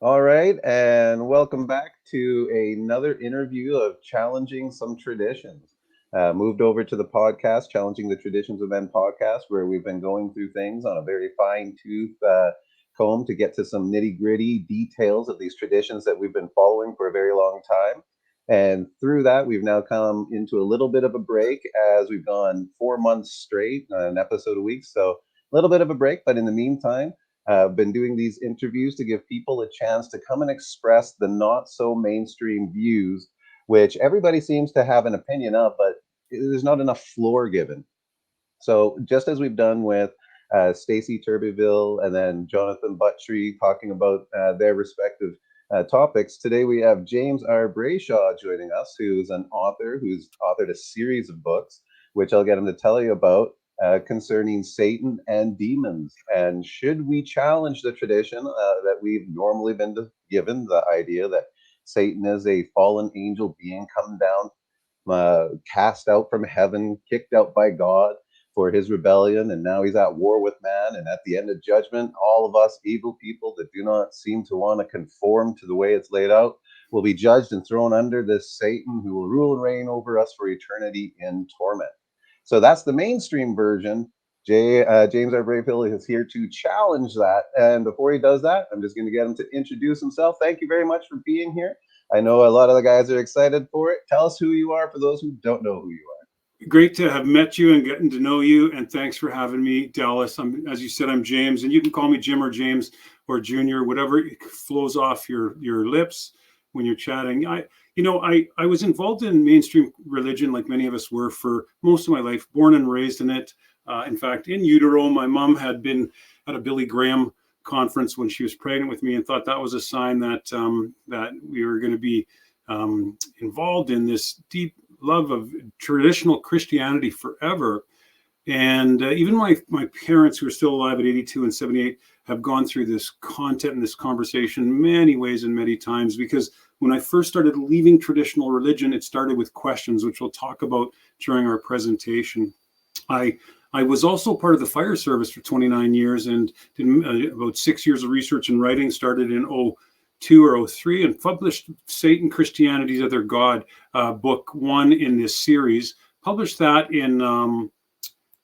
All right, and welcome back to another interview of Challenging Some Traditions. Moved over to the podcast, Challenging the Traditions of Men podcast, where we've been going through things on a very fine tooth comb to get to some nitty gritty details of these traditions that we've been following for a very long time. And through that, we've now come into a little bit of a break as we've gone 4 months straight, an episode a week. So a little bit of a break, but in the meantime, I've been doing these interviews to give people a chance to come and express the not so mainstream views, which everybody seems to have an opinion of, but there's not enough floor given. So just as we've done with Stacey Turbeville and then Jonathan Buttry talking about their respective topics, today we have James R. Brayshaw joining us, who's an author who's authored a series of books, which I'll get him to tell you about, concerning Satan and demons. And should we challenge the tradition that we've normally been given, the idea that Satan is a fallen angel being come down, cast out from heaven, kicked out by God for his rebellion, and now he's at war with man. And at the end of judgment, all of us evil people that do not seem to want to conform to the way it's laid out will be judged and thrown under this Satan who will rule and reign over us for eternity in torment. So that's the mainstream version. James R. Bravehill is here to challenge that. And before he does that, I'm just going to get him to introduce himself. Thank you very much for being here. I know a lot of the guys are excited for it. Tell us who you are for those who don't know who you are. Great to have met you and getting to know you. And thanks for having me, Dallas. As you said, I'm James, and you can call me Jim or James or Junior, whatever flows off your lips when you're chatting. I was involved in mainstream religion, like many of us were, for most of my life. Born and raised in it. In fact, in utero, my mom had been at a Billy Graham conference when she was pregnant with me, and thought that was a sign that that we were going to be involved in this deep love of traditional Christianity forever. And even my parents, who are still alive at 82 and 78, have gone through this content and this conversation many ways and many times. Because when I first started leaving traditional religion, it started with questions, which we'll talk about during our presentation. I was also part of the fire service for 29 years and did about 6 years of research and writing. Started in 02 or 03 and published Satan, Christianity's Other God, book one in this series. Published that in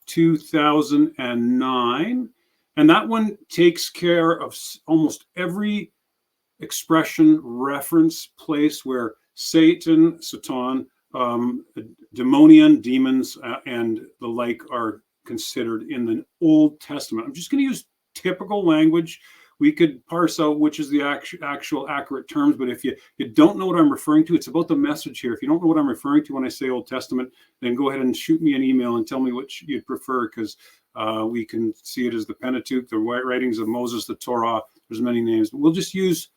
2009. And that one takes care of almost every expression, reference, place where Satan, demonian, demons, and the like are considered in the Old Testament. I'm just going to use typical language. We could parse out which is the actual accurate terms, but if you don't know what I'm referring to, it's about the message here. If you don't know what I'm referring to when I say Old Testament, then go ahead and shoot me an email and tell me which you'd prefer, because we can see it as the Pentateuch, the writings of Moses, the Torah. There's many names, but we'll just use,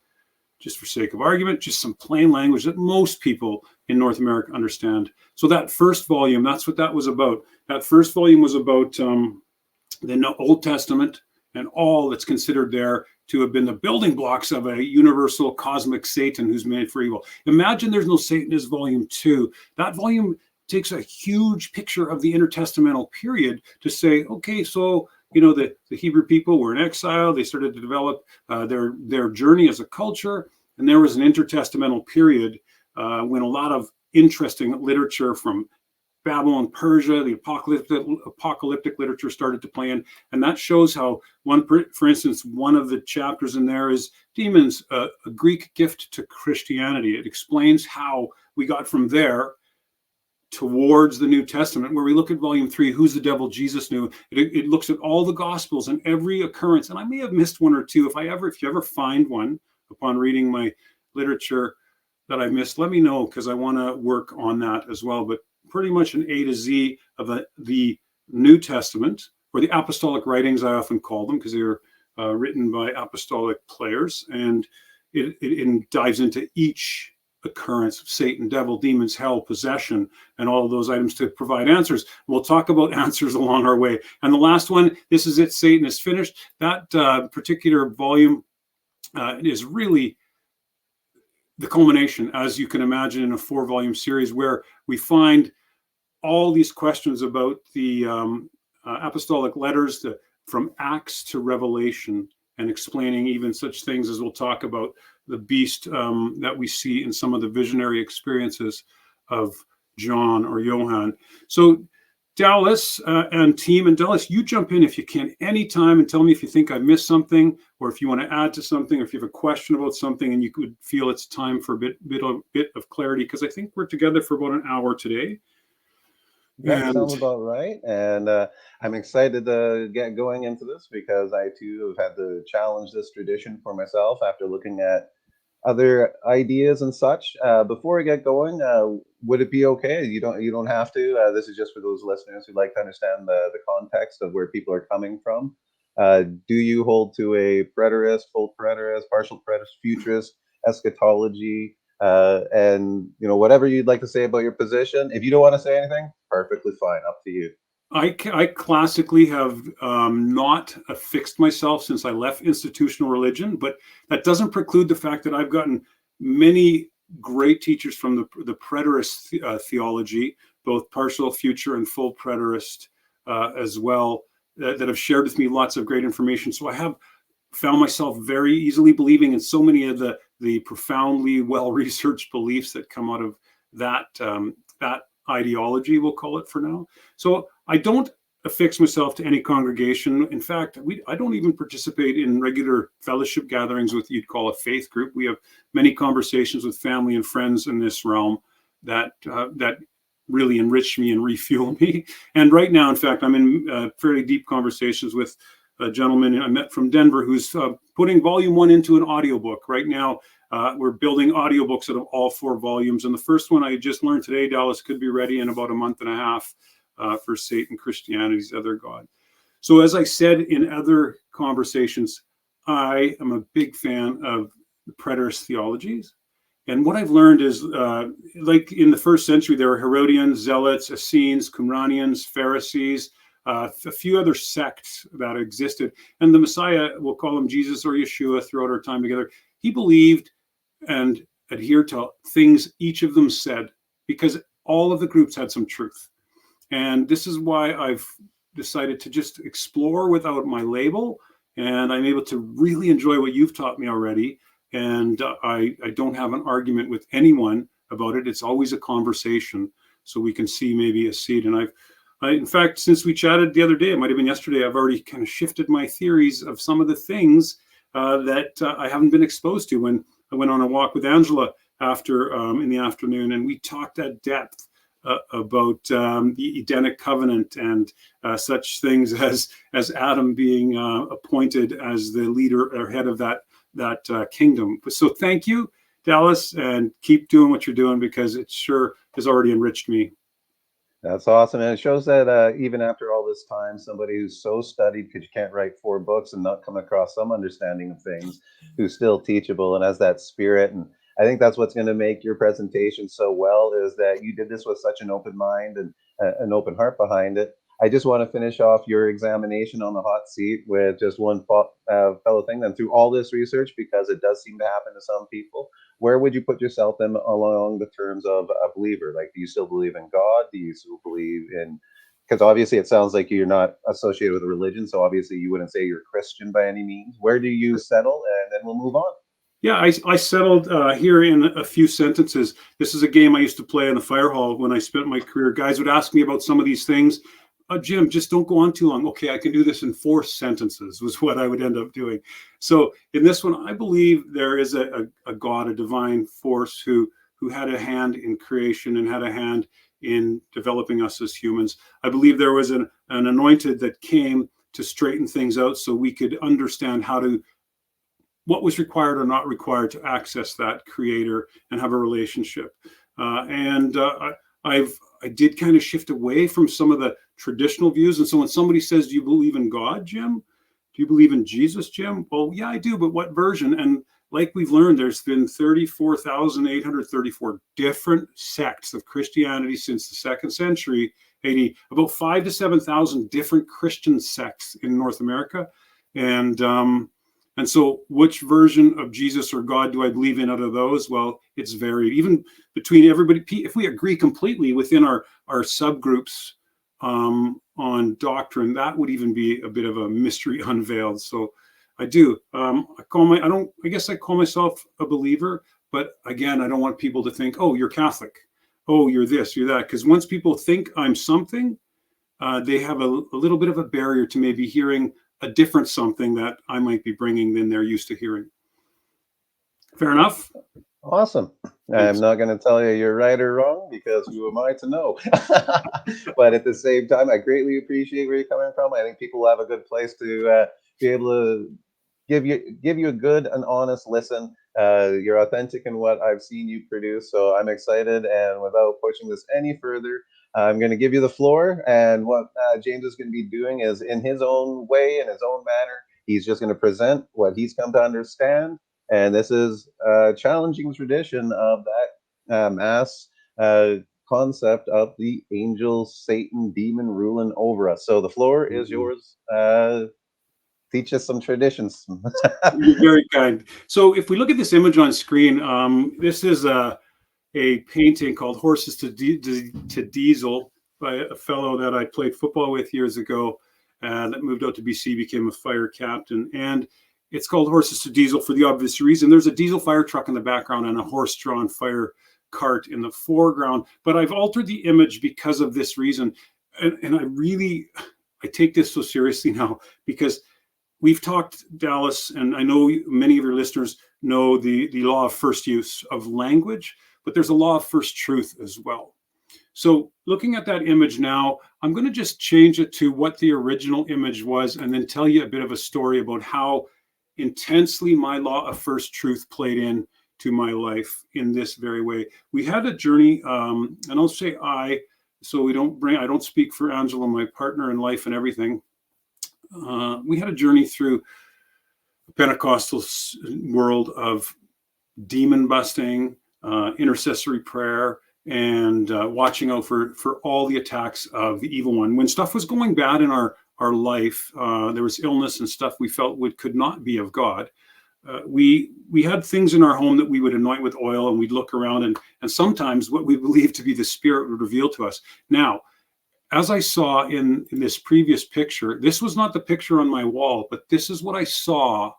just for sake of argument, just some plain language that most people in North America understand. So that first volume, that's what that was about. That first volume was about the Old Testament and all that's considered there to have been the building blocks of a universal cosmic Satan who's made for evil. Imagine there's no Satan as volume 2. That volume takes a huge picture of the intertestamental period to say, okay, so the Hebrew people were in exile. They started to develop their journey as a culture, and there was an intertestamental period when a lot of interesting literature from Babylon, Persia, the apocalyptic literature started to play in, and that shows how for instance, one of the chapters in there is demons, a Greek gift to Christianity. It explains how we got from there towards the New Testament, where we look at volume 3, Who's the Devil Jesus Knew. It looks at all the Gospels and every occurrence, and I may have missed one or two. If you ever find one upon reading my literature that I missed, let me know, because I want to work on that as well. But pretty much an A to Z of the New Testament, or the apostolic writings, I often call them, because they're written by apostolic players, and it dives into each occurrence of Satan, devil, demons, hell, possession, and all of those items to provide answers. We'll talk about answers along our way. And the last one, This Is It, Satan is Finished. That particular volume is really the culmination, as you can imagine, in a 4-volume series where we find all these questions about the apostolic letters from Acts to Revelation, and explaining even such things as we'll talk about the beast that we see in some of the visionary experiences of John or Johann. So Dallas and team, and Dallas, you jump in if you can anytime and tell me if you think I missed something, or if you want to add to something, or if you have a question about something and you could feel it's time for a bit of clarity, because I think we're together for about an hour today. That And sounds about right. And I'm excited to get going into this because I too have had to challenge this tradition for myself after looking at other ideas and such. Before we get going, would it be okay? You don't have to. This is just for those listeners who like to understand the context of where people are coming from. Do you hold to a preterist, full preterist, partial preterist, futurist eschatology? And whatever you'd like to say about your position. If you don't want to say anything, perfectly fine. Up to you. I classically have not affixed myself since I left institutional religion, but that doesn't preclude the fact that I've gotten many great teachers from the preterist theology, both partial, future, and full preterist as well, that have shared with me lots of great information. So I have found myself very easily believing in so many of the profoundly well-researched beliefs that come out of that ideology, we'll call it for now. So I don't affix myself to any congregation. In fact, I don't even participate in regular fellowship gatherings with you'd call a faith group. We have many conversations with family and friends in this realm that really enrich me and refuel me. And right now, in fact, I'm in fairly deep conversations with a gentleman I met from Denver who's putting volume 1 into an audiobook. Right now, we're building audiobooks out of all 4 volumes. And the first one I just learned today, Dallas, could be ready in about a month and a half for Satan, Christianity's Other God. So as I said in other conversations, I am a big fan of the preterist theologies. And what I've learned is, like in the first century, there were Herodians, Zealots, Essenes, Qumranians, Pharisees, a few other sects that existed. And the Messiah, we'll call him Jesus or Yeshua throughout our time together, he believed and adhered to things each of them said, because all of the groups had some truth. And this is why I've decided to just explore without my label. And I'm able to really enjoy what you've taught me already. And I don't have an argument with anyone about it. It's always a conversation, so we can see maybe a seed. And in fact, since we chatted the other day, it might have been yesterday, I've already kind of shifted my theories of some of the things that I haven't been exposed to. When I went on a walk with Angela in the afternoon, and we talked at depth about the Edenic covenant and such things as Adam being appointed as the leader or head of that kingdom. So thank you, Dallas, and keep doing what you're doing, because it sure has already enriched me. That's awesome. And it shows that even after all this time, somebody who's so studied, because you can't write 4 books and not come across some understanding of things, who's still teachable and has that spirit. And I think that's what's going to make your presentation so well, is that you did this with such an open mind and an open heart behind it. I just want to finish off your examination on the hot seat with just one fellow thing. Then through all this research, because it does seem to happen to some people, where would you put yourself in along the terms of a believer? Like, do you still believe in God? Do you still believe in, because obviously it sounds like you're not associated with a religion, so obviously you wouldn't say you're Christian by any means. Where do you settle? And then we'll move on. Yeah, I settled here in a few sentences. This is a game I used to play in the fire hall when I spent my career. Guys would ask me about some of these things. Jim, just don't go on too long. Okay, I can do this in 4 sentences, was what I would end up doing. So in this one, I believe there is a God, a divine force who had a hand in creation and had a hand in developing us as humans. I believe there was an anointed that came to straighten things out so we could understand what was required or not required to access that creator and have a relationship. I did kind of shift away from some of the traditional views. And so when somebody says, do you believe in God, Jim? Do you believe in Jesus, Jim? Well, yeah, I do, but what version? And like we've learned, there's been 34,834 different sects of Christianity since the 2nd century AD, about 5,000 to 7,000 different Christian sects in North America. And so which version of Jesus or God do I believe in out of those? Well, it's varied. Even between everybody, if we agree completely within our subgroups on doctrine, that would even be a bit of a mystery unveiled. So I do. I guess I call myself a believer, but again, I don't want people to think, oh, you're Catholic. Oh, you're this, you're that. Because once people think I'm something, they have a little bit of a barrier to maybe hearing a different something that I might be bringing than they're used to hearing. Fair enough? Awesome. Thanks. I'm not going to tell you you're right or wrong because who am I to know? But at the same time, I greatly appreciate where you're coming from. I think people will have a good place to be able to give you a good and honest listen. You're authentic in what I've seen you produce, so I'm excited. And without pushing this any further, I'm going to give you the floor. And what James is going to be doing is, in his own way, in his own manner, he's just going to present what he's come to understand. And this is a challenging tradition of that mass concept of the angel, Satan, demon ruling over us. So the floor is yours. Teach us some traditions. You're very kind. So if we look at this image on screen, this is a painting called Horses to Diesel by a fellow that I played football with years ago that moved out to BC, became a fire captain. And it's called Horses to Diesel for the obvious reason. There's a diesel fire truck in the background and a horse-drawn fire cart in the foreground. But I've altered the image because of this reason. And I take this so seriously now because we've talked, Dallas, and I know many of your listeners know the law of first use of language, but there's a law of first truth as well. So looking at that image now, I'm going to just change it to what the original image was and then tell you a bit of a story about how intensely my law of first truth played in to my life in this very way. We had a journey, and I'll say so I don't speak for Angela, my partner in life and everything. We had a journey through the Pentecostal world of demon busting, intercessory prayer, and watching out for all the attacks of the evil one. When stuff was going bad in our life, there was illness and stuff we felt could not be of God. We had things in our home that we would anoint with oil, and we'd look around, and sometimes what we believed to be the Spirit would reveal to us. Now, as I saw in this previous picture, this was not the picture on my wall, but this is what I saw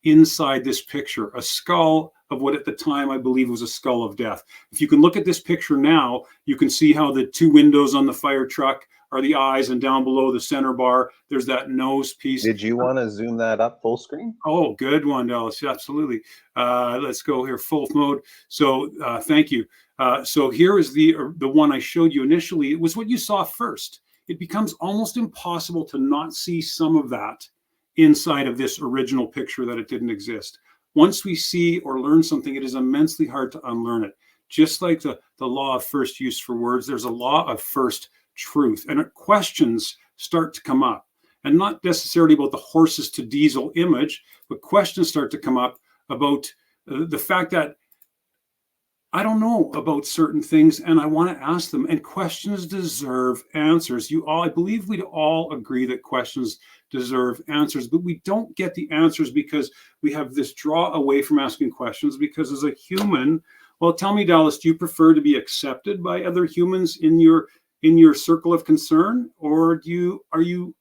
inside this picture, a skull of what at the time I believe was a skull of death. If you can look at this picture now, you can see how the two windows on the fire truck are the eyes, and down below the center bar, there's that nose piece. Did you want to zoom that up full screen? Oh, good one, Dallas. Absolutely. Let's go here, full mode. So thank you. So here is the one I showed you initially. It was what you saw first. It becomes almost impossible to not see some of that inside of this original picture, that it didn't exist. Once we see or learn something, it is immensely hard to unlearn it. Just like the law of first use for words, there's a law of first truth, and questions start to come up, and not necessarily about the horses to diesel image, but questions start to come up about the fact that I don't know about certain things and I want to ask them, and questions deserve answers. I believe we'd all agree that questions deserve answers, but we don't get the answers because we have this draw away from asking questions. Because as a human, well, tell me, Dallas, do you prefer to be accepted by other humans in your circle of concern, or are you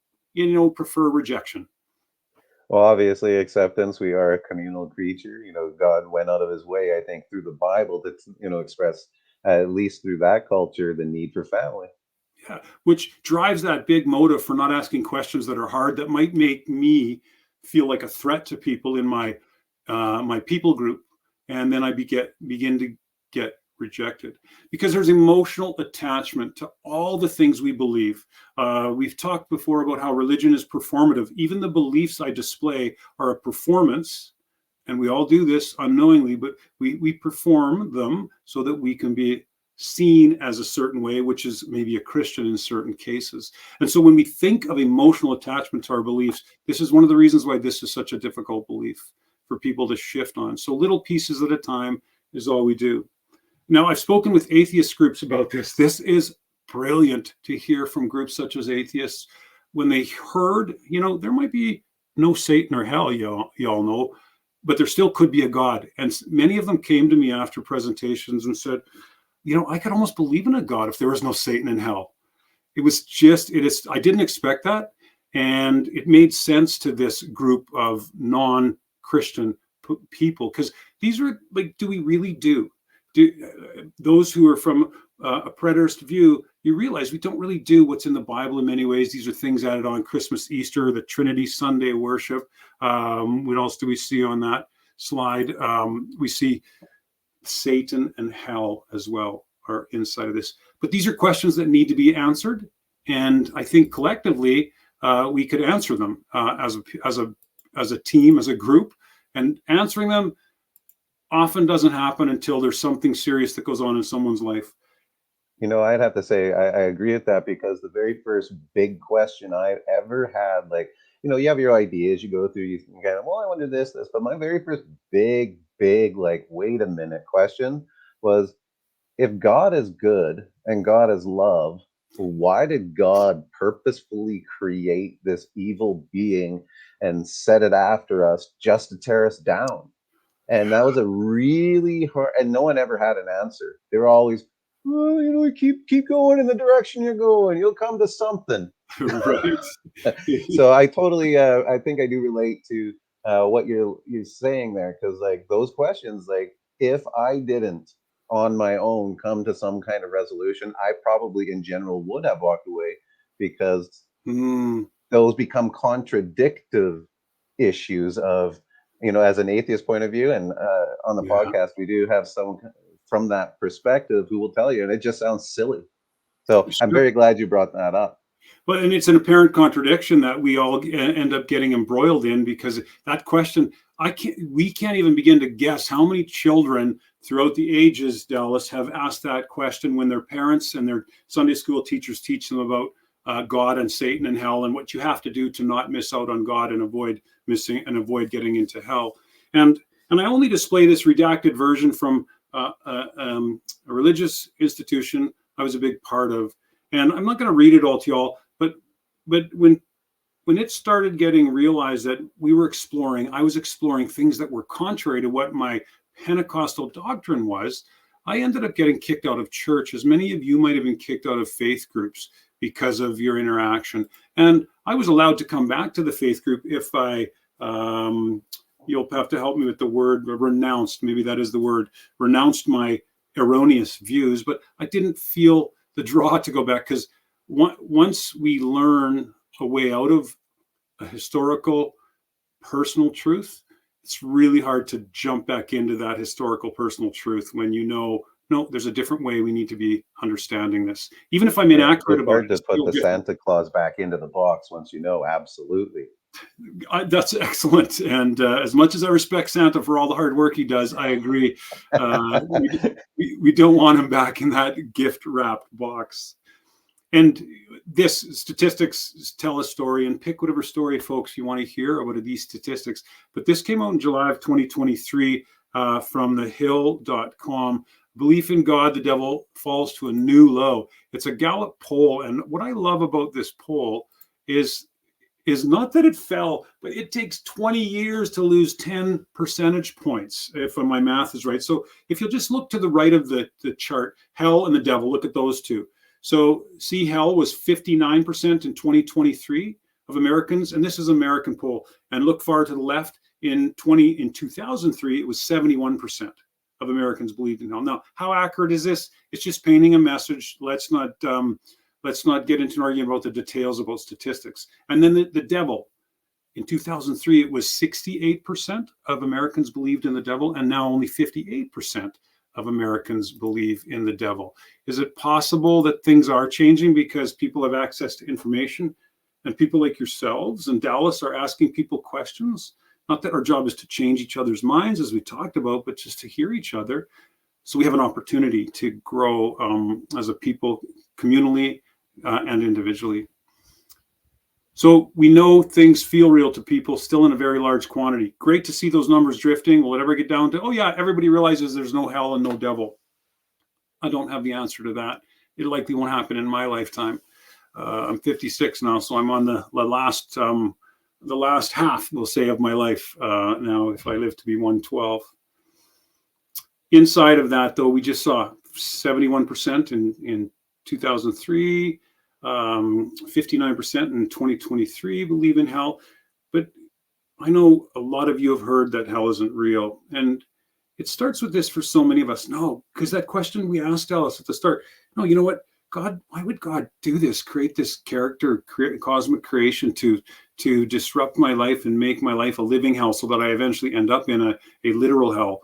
prefer rejection? Well, obviously, acceptance. We are a communal creature. God went out of his way, I think, through the Bible to, express, at least through that culture, the need for family. Yeah, which drives that big motive for not asking questions that are hard, that might make me feel like a threat to people in my people group, and then I begin to get rejected because there's emotional attachment to all the things we believe. We've talked before about how religion is performative. Even the beliefs I display are a performance, and we all do this unknowingly, but we perform them so that we can be seen as a certain way, which is maybe a Christian in certain cases. And so when we think of emotional attachment to our beliefs, this is one of the reasons why this is such a difficult belief for people to shift on. So little pieces at a time is all we do. Now, I've spoken with atheist groups about this. This is brilliant to hear from groups such as atheists when they heard, there might be no Satan or hell, y'all know, but there still could be a God. And many of them came to me after presentations and said, I could almost believe in a God if there was no Satan and hell. I didn't expect that. And it made sense to this group of non-Christian people, because these are like, do we really do those who are from a preterist view, you realize we don't really do what's in the Bible in many ways. These are things added on Christmas, Easter, the Trinity Sunday worship. What else do we see on that slide? We see Satan and hell as well are inside of this. But these are questions that need to be answered. And I think collectively, we could answer them as a team, as a group. And answering them often doesn't happen until there's something serious that goes on in someone's life. I'd have to say I agree with that, because the very first big question I ever had, like, you have your ideas, you go through, you kind of, well, I want to do this, but my very first big, like, wait a minute question was, if God is good and God is love, why did God purposefully create this evil being and set it after us just to tear us down? And that was a really hard, and no one ever had an answer. They were always, well, keep going in the direction you're going. You'll come to something. Right. So I totally, I think I do relate to what you're saying there, because like those questions, like if I didn't on my own come to some kind of resolution, I probably in general would have walked away, because those become contradictive issues of, as an atheist point of view. And on the podcast, we do have someone from that perspective who will tell you, and it just sounds silly. So I'm very glad you brought that up. Well, and it's an apparent contradiction that we all end up getting embroiled in, because that question, we can't even begin to guess how many children throughout the ages, Dallas, have asked that question when their parents and their Sunday school teachers teach them about God and Satan and hell, and what you have to do to not miss out on God and avoid getting into hell. And I only display this redacted version from a religious institution I was a big part of. And I'm not going to read it all to y'all, but when it started getting realized that I was exploring things that were contrary to what my Pentecostal doctrine was, I ended up getting kicked out of church, as many of you might have been kicked out of faith groups because of your interaction. And I was allowed to come back to the faith group if I, you'll have to help me with the word, renounced, maybe that is the word, renounced my erroneous views, but I didn't feel the draw to go back, because once we learn a way out of a historical personal truth, it's really hard to jump back into that historical personal truth when no, there's a different way we need to be understanding this. Even if I'm inaccurate about it. It's hard to put the Santa Claus back into the box once absolutely. That's excellent. And as much as I respect Santa for all the hard work he does, I agree. We don't want him back in that gift wrapped box. And this statistics tell a story, and pick whatever story, folks, you want to hear about these statistics. But this came out in July of 2023 from thehill.com. Belief in God, the devil falls to a new low. It's a Gallup poll. And what I love about this poll is not that it fell, but it takes 20 years to lose 10 percentage points, if my math is right. So if you'll just look to the right of the chart, hell and the devil, look at those two. So see, hell was 59% in 2023 of Americans, and this is an American poll. And look far to the left, in 2003, it was 71% of Americans believed in hell. Now, how accurate is this? It's just painting a message. Let's not get into an argument about the details about statistics. And then the devil. In 2003, it was 68% of Americans believed in the devil, and now only 58% of Americans believe in the devil. Is it possible that things are changing because people have access to information, and people like yourselves and Dallas are asking people questions? Not that our job is to change each other's minds, as we talked about, but just to hear each other. So we have an opportunity to grow as a people, communally and individually. So we know things feel real to people still in a very large quantity. Great to see those numbers drifting. Will it ever get down to, oh yeah, everybody realizes there's no hell and no devil? I don't have the answer to that. It likely won't happen in my lifetime. I'm 56 now, so I'm on the last half, we'll say, of my life now, if I live to be 112. Inside of that, though, we just saw 71% in 2003. 59% in 2023 believe in hell. But I know a lot of you have heard that hell isn't real. And it starts with this for so many of us. No, because that question we asked Alice at the start, no, you know what? God, why would God do this, create this character, create cosmic creation to disrupt my life and make my life a living hell so that I eventually end up in a literal hell?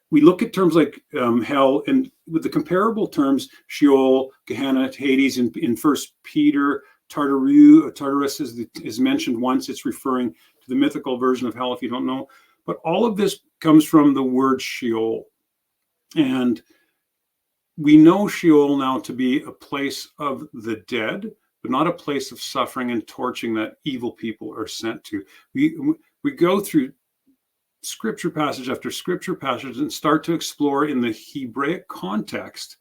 We look at terms like hell, and with the comparable terms, Sheol, Gehenna, Hades, in First Peter, Tartarus is mentioned once. It's referring to the mythical version of hell, if you don't know. But all of this comes from the word Sheol. And we know Sheol now to be a place of the dead, but not a place of suffering and torturing that evil people are sent to. We go through scripture passage after scripture passage and start to explore in the Hebraic context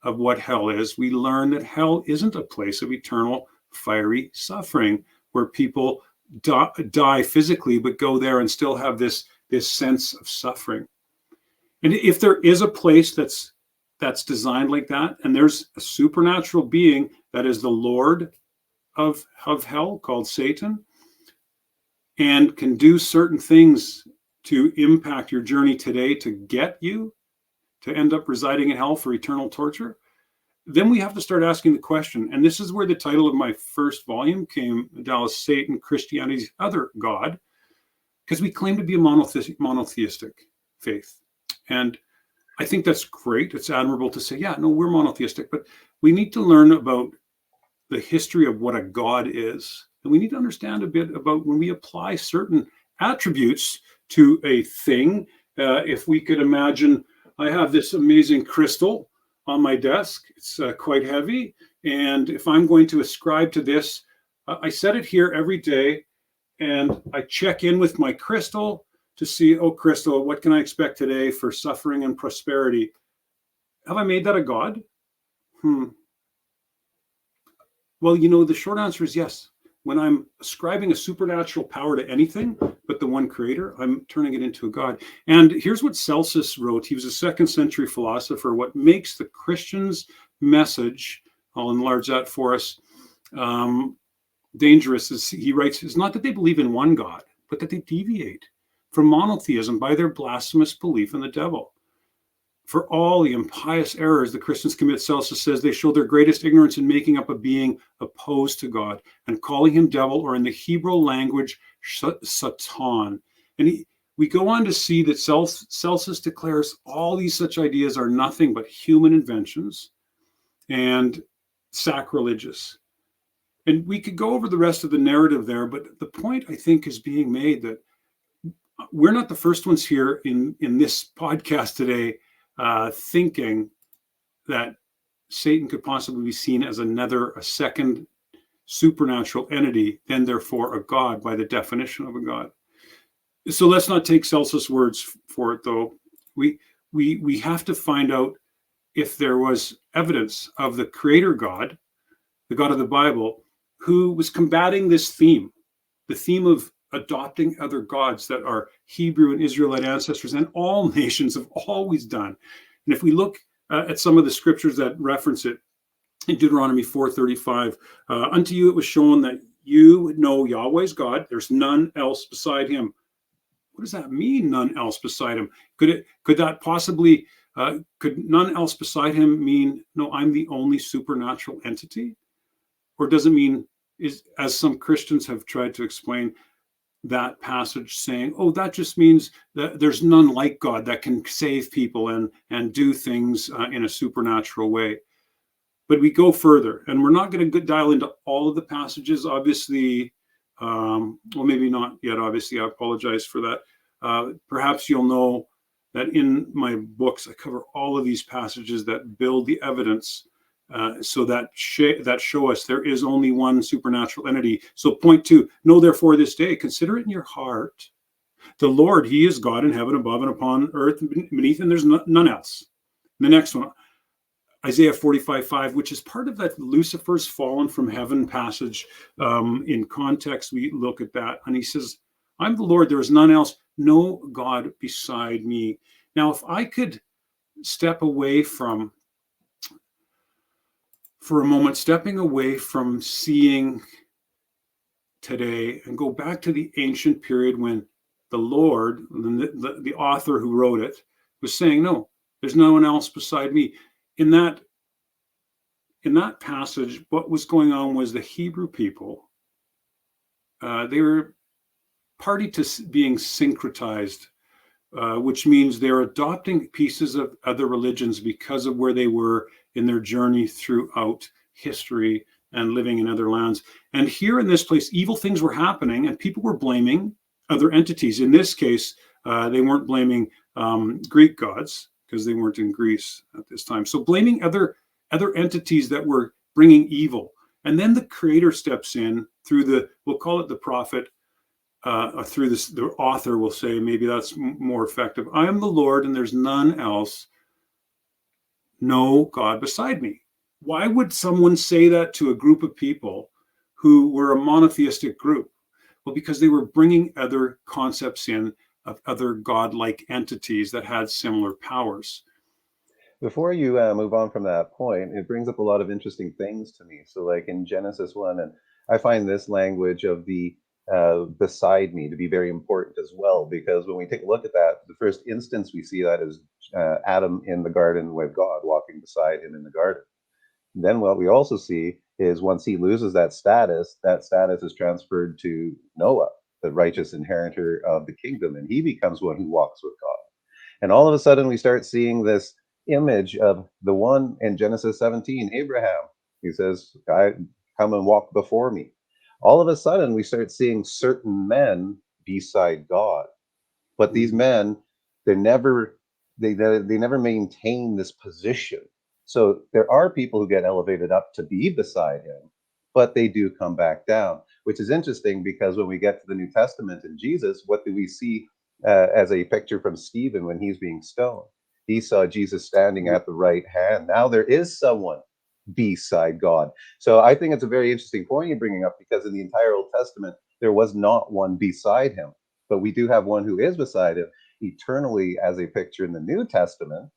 of what hell is. We learn that hell isn't a place of eternal fiery suffering where people die physically but go there and still have this sense of suffering. And if there is a place that's designed like that, and there's a supernatural being that is the Lord of hell, called Satan, and can do certain things to impact your journey today to get you to end up residing in hell for eternal torture, then we have to start asking the question. And this is where the title of my first volume came, Dallas, Satan, Christianity's Other God, because we claim to be a monotheistic faith. And I think that's great. It's admirable to say, yeah, no, we're monotheistic, but we need to learn about the history of what a God is. And we need to understand a bit about when we apply certain attributes to a thing. If we could imagine, I have this amazing crystal on my desk. It's quite heavy. And if I'm going to ascribe to this, I set it here every day and I check in with my crystal to see, oh, crystal, what can I expect today for suffering and prosperity? Have I made that a God? Well, the short answer is yes. When I'm ascribing a supernatural power to anything but the one creator, I'm turning it into a God. And here's what Celsus wrote. He was a 2nd century philosopher. What makes the Christian's message, I'll enlarge that for us, dangerous, is he writes, is not that they believe in one God, but that they deviate from monotheism by their blasphemous belief in the devil. For all the impious errors the Christians commit, Celsus says, they show their greatest ignorance in making up a being opposed to God and calling him devil, or in the Hebrew language, Satan. And we go on to see that Celsus declares all these such ideas are nothing but human inventions and sacrilegious. And we could go over the rest of the narrative there, but the point, I think, is being made that we're not the first ones here in this podcast today thinking that Satan could possibly be seen as a second supernatural entity, and therefore a God by the definition of a God. So let's not take Celsus' words for it, though. We have to find out if there was evidence of the creator God, the God of the Bible, who was combating this theme, the theme of adopting other gods that our Hebrew and Israelite ancestors and all nations have always done. And if we look at some of the scriptures that reference it, in Deuteronomy 4:35, unto you it was shown that you would know Yahweh's God. There's none else beside him. What does that mean, none else beside him? Could that possibly, could none else beside him mean, no, I'm the only supernatural entity? Or does it mean, as some Christians have tried to explain, that passage saying, oh, that just means that there's none like God that can save people and do things in a supernatural way. But we go further, and we're not going to dial into all of the passages, obviously. Well, maybe not yet, obviously. I apologize for that. Perhaps you'll know that in my books, I cover all of these passages that build the evidence so that show us there is only one supernatural entity. So point 2, know therefore this day, consider it in your heart, the Lord, he is God in heaven above and upon earth and beneath, and there's none else. And the next one, Isaiah 45:5, which is part of that Lucifer's fallen from heaven passage. In context, we look at that, and he says, I'm the Lord, there is none else, no God beside me. Now, if I could step away from for a moment, stepping away from seeing today and go back to the ancient period when the Lord, the author who wrote it, was saying, no, there's no one else beside me. In that passage, what was going on was the Hebrew people, they were party to being syncretized, which means they're adopting pieces of other religions because of where they were in their journey throughout history and living in other lands. And here in this place, evil things were happening and people were blaming other entities. In this case, they weren't blaming Greek gods because they weren't in Greece at this time. So blaming other entities that were bringing evil. And then the creator steps in through we'll call it the prophet, through this, the author will say, maybe that's more effective. I am the Lord and there's none else, no God beside me. Why would someone say that to a group of people who were a monotheistic group? Well, because they were bringing other concepts in of other godlike entities that had similar powers. Before you move on from that point, it brings up a lot of interesting things to me. So, like in Genesis 1, and I find this language of the beside me to be very important as well, because when we take a look at that, the first instance we see that is Adam in the garden with God, walking beside him in the garden. Then what we also see is once he loses that status is transferred to Noah, the righteous inheritor of the kingdom, and he becomes one who walks with God. And all of a sudden, we start seeing this image of the one in Genesis 17, Abraham. He says, come and walk before me. All of a sudden, we start seeing certain men beside God. But these men, they never maintain this position. So there are people who get elevated up to be beside him, but they do come back down, which is interesting because when we get to the New Testament and Jesus, what do we see as a picture from Stephen when he's being stoned? He saw Jesus standing at the right hand. Now there is someone beside God. So I think it's a very interesting point you're bringing up, because in the entire Old Testament, there was not one beside him, but we do have one who is beside him eternally as a picture in the New Testament,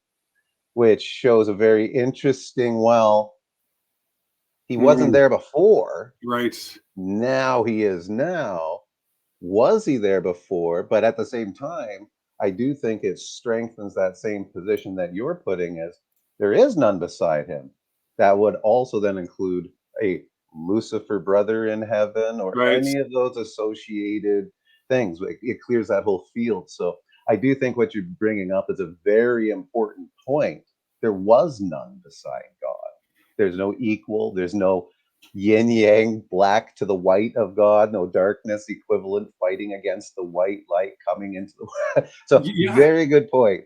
which shows a very interesting, well, he wasn't there before. Right. Now he is now. Was he there before? But at the same time, I do think it strengthens that same position that you're putting as there is none beside him. That would also then include a Lucifer brother in heaven or Right. any of those associated things. It clears that whole field. So I do think what you're bringing up is a very important point. There was none beside God. There's no equal. There's no yin yang, black to the white of God, no darkness equivalent fighting against the white light coming into the so Yeah. very good point.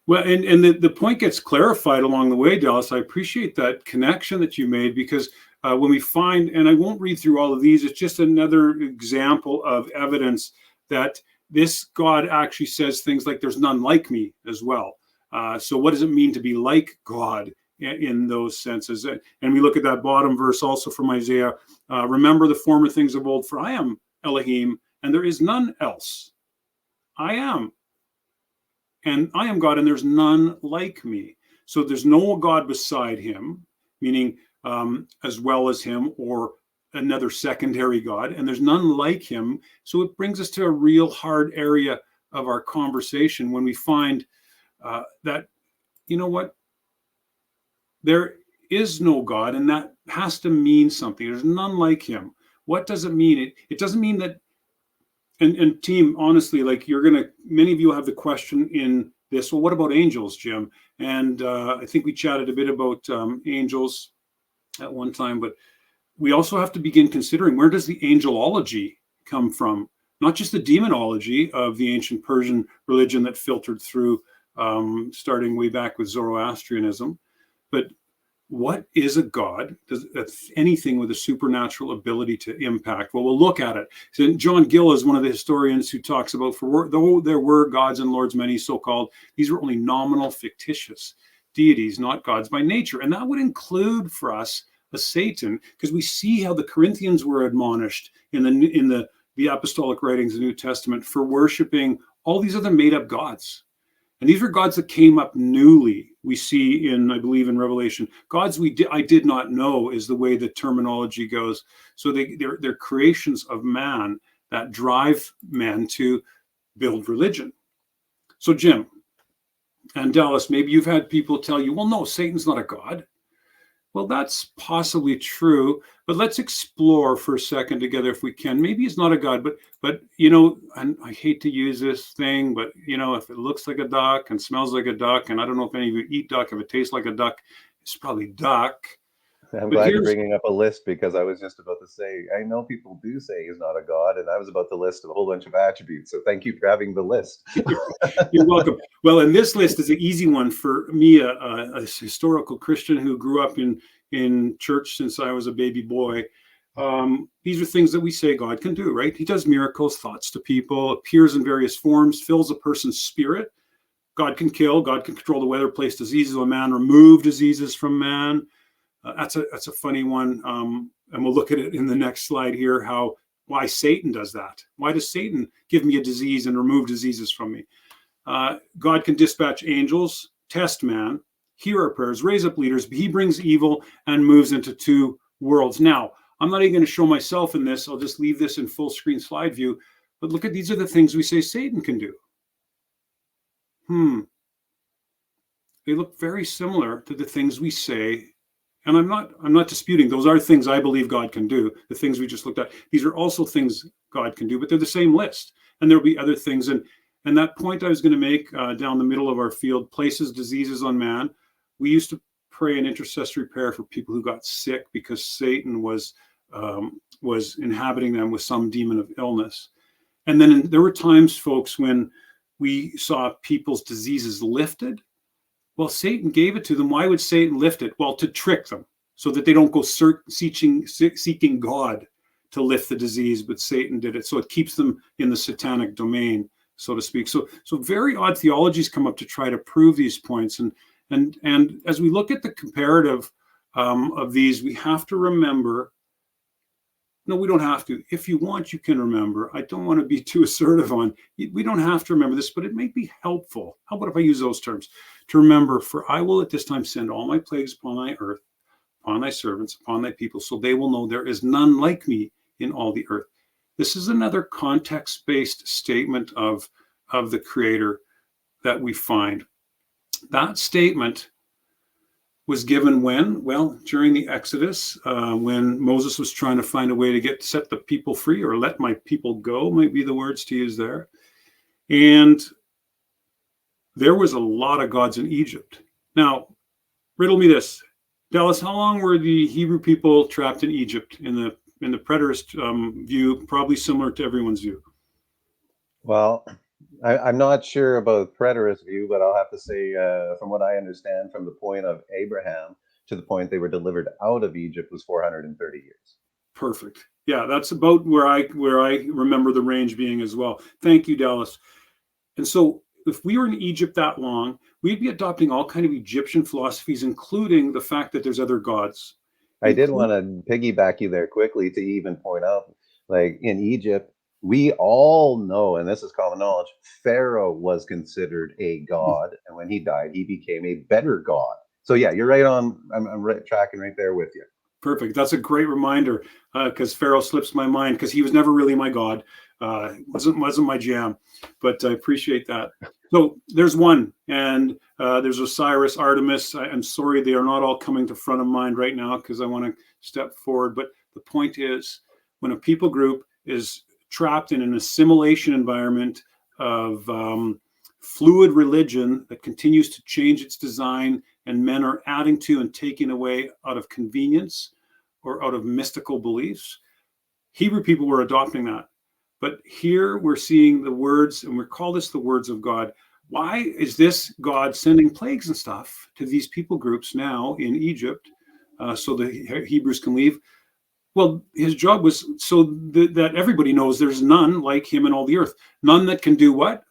Well, and the point gets clarified along the way, Dallas. I appreciate that connection that you made, because when we find, and I won't read through all of these, it's just another example of evidence that this God actually says things like there's none like me as well. So what does it mean to be like God in those senses? And we look at that bottom verse also from Isaiah. Remember the former things of old, for I am Elohim, and there is none else. I am. And I am God, and there's none like me. So there's no God beside him, meaning as well as him, or another secondary God, and there's none like him. So it brings us to a real hard area of our conversation when we find that, you know what, there is no God, and that has to mean something. There's none like him. What does it mean? It doesn't mean that, and team, honestly, like many of you have the question in this, well, what about angels, Jim? And I think we chatted a bit about angels at one time, but we also have to begin considering, where does the angelology come from? Not just the demonology of the ancient Persian religion that filtered through, starting way back with Zoroastrianism, but what is a God? Does anything with a supernatural ability to impact? Well, we'll look at it. So John Gill is one of the historians who talks about, though there were gods and lords many so-called, these were only nominal, fictitious deities, not gods by nature. And that would include for us a Satan, because we see how the Corinthians were admonished in the apostolic writings of the New Testament for worshiping all these other made-up gods. And these are gods that came up newly. We see in, I believe, in Revelation, gods I did not know is the way the terminology goes. So they're creations of man that drive men to build religion. So Jim and Dallas, maybe you've had people tell you, well, no, Satan's not a god. Well, that's possibly true, but let's explore for a second together if we can. Maybe he's not a god, but and I hate to use this thing, but if it looks like a duck and smells like a duck, and I don't know if any of you eat duck, if it tastes like a duck, it's probably duck. I'm But glad you're bringing up a list, because I was just about to say, I know people do say he's not a god, and I was about to list a whole bunch of attributes. So thank you for having the list. You're welcome. Well, and this list is an easy one for me, a historical Christian who grew up in church since I was a baby boy. These are things that we say God can do, right? He does miracles, thoughts to people, appears in various forms, fills a person's spirit. God can kill. God can control the weather, place diseases on man, remove diseases from man. That's a funny one, and we'll look at it in the next slide here. Why Satan does that? Why does Satan give me a disease and remove diseases from me? God can dispatch angels, test man, hear our prayers, raise up leaders. But he brings evil and moves into two worlds. Now, I'm not even going to show myself in this. I'll just leave this in full screen slide view. But look at, these are the things we say Satan can do. They look very similar to the things we say. And I'm not disputing. Those are things I believe God can do. The things we just looked at. These are also things God can do, but they're the same list. And there'll be other things. And that point I was going to make down the middle of our field, places diseases on man. We used to pray an intercessory prayer for people who got sick because Satan was inhabiting them with some demon of illness. And then there were times, folks, when we saw people's diseases lifted. Well, Satan gave it to them. Why would Satan lift it? Well, to trick them so that they don't go seeking God to lift the disease, but Satan did it. So it keeps them in the satanic domain, so to speak. So very odd theologies come up to try to prove these points. And as we look at the comparative of these, we have to remember. No, we don't have to. If you want, you can remember. I don't want to be too assertive on. We don't have to remember this, but it may be helpful. How about if I use those terms? To remember, for I will at this time send all my plagues upon thy earth, upon thy servants, upon thy people, so they will know there is none like me in all the earth. This is another context-based statement of the Creator that we find. That statement was given when? Well, during the Exodus, when Moses was trying to find a way to set the people free, or let my people go, might be the words to use there. And there was a lot of gods in Egypt. Now, riddle me this, Dallas, how long were the Hebrew people trapped in Egypt in the preterist view, probably similar to everyone's view? Well, I'm not sure about preterist view, but I'll have to say, from what I understand, from the point of Abraham to the point they were delivered out of Egypt was 430 years. Perfect. Yeah, that's about where I remember the range being as well. Thank you, Dallas. And so if we were in Egypt that long, we'd be adopting all kind of Egyptian philosophies, including the fact that there's other gods. I did want to piggyback you there quickly to even point out, like in Egypt, we all know, and this is common knowledge, Pharaoh was considered a god, and when he died, he became a better god. So yeah, you're right on. I'm right, tracking right there with you. Perfect. That's a great reminder, because Pharaoh slips my mind, because he was never really my god. Wasn't my jam, but I appreciate that. So there's one, and there's Osiris, Artemis. I'm sorry, they are not all coming to front of mind right now because I want to step forward. But the point is, when a people group is trapped in an assimilation environment of fluid religion that continues to change its design, and men are adding to and taking away out of convenience or out of mystical beliefs, Hebrew people were adopting that. But here we're seeing the words, and we call this the words of God. Why is this God sending plagues and stuff to these people groups now in Egypt, so the Hebrews can leave? Well, his job was so that everybody knows there's none like him in all the earth. None that can do what?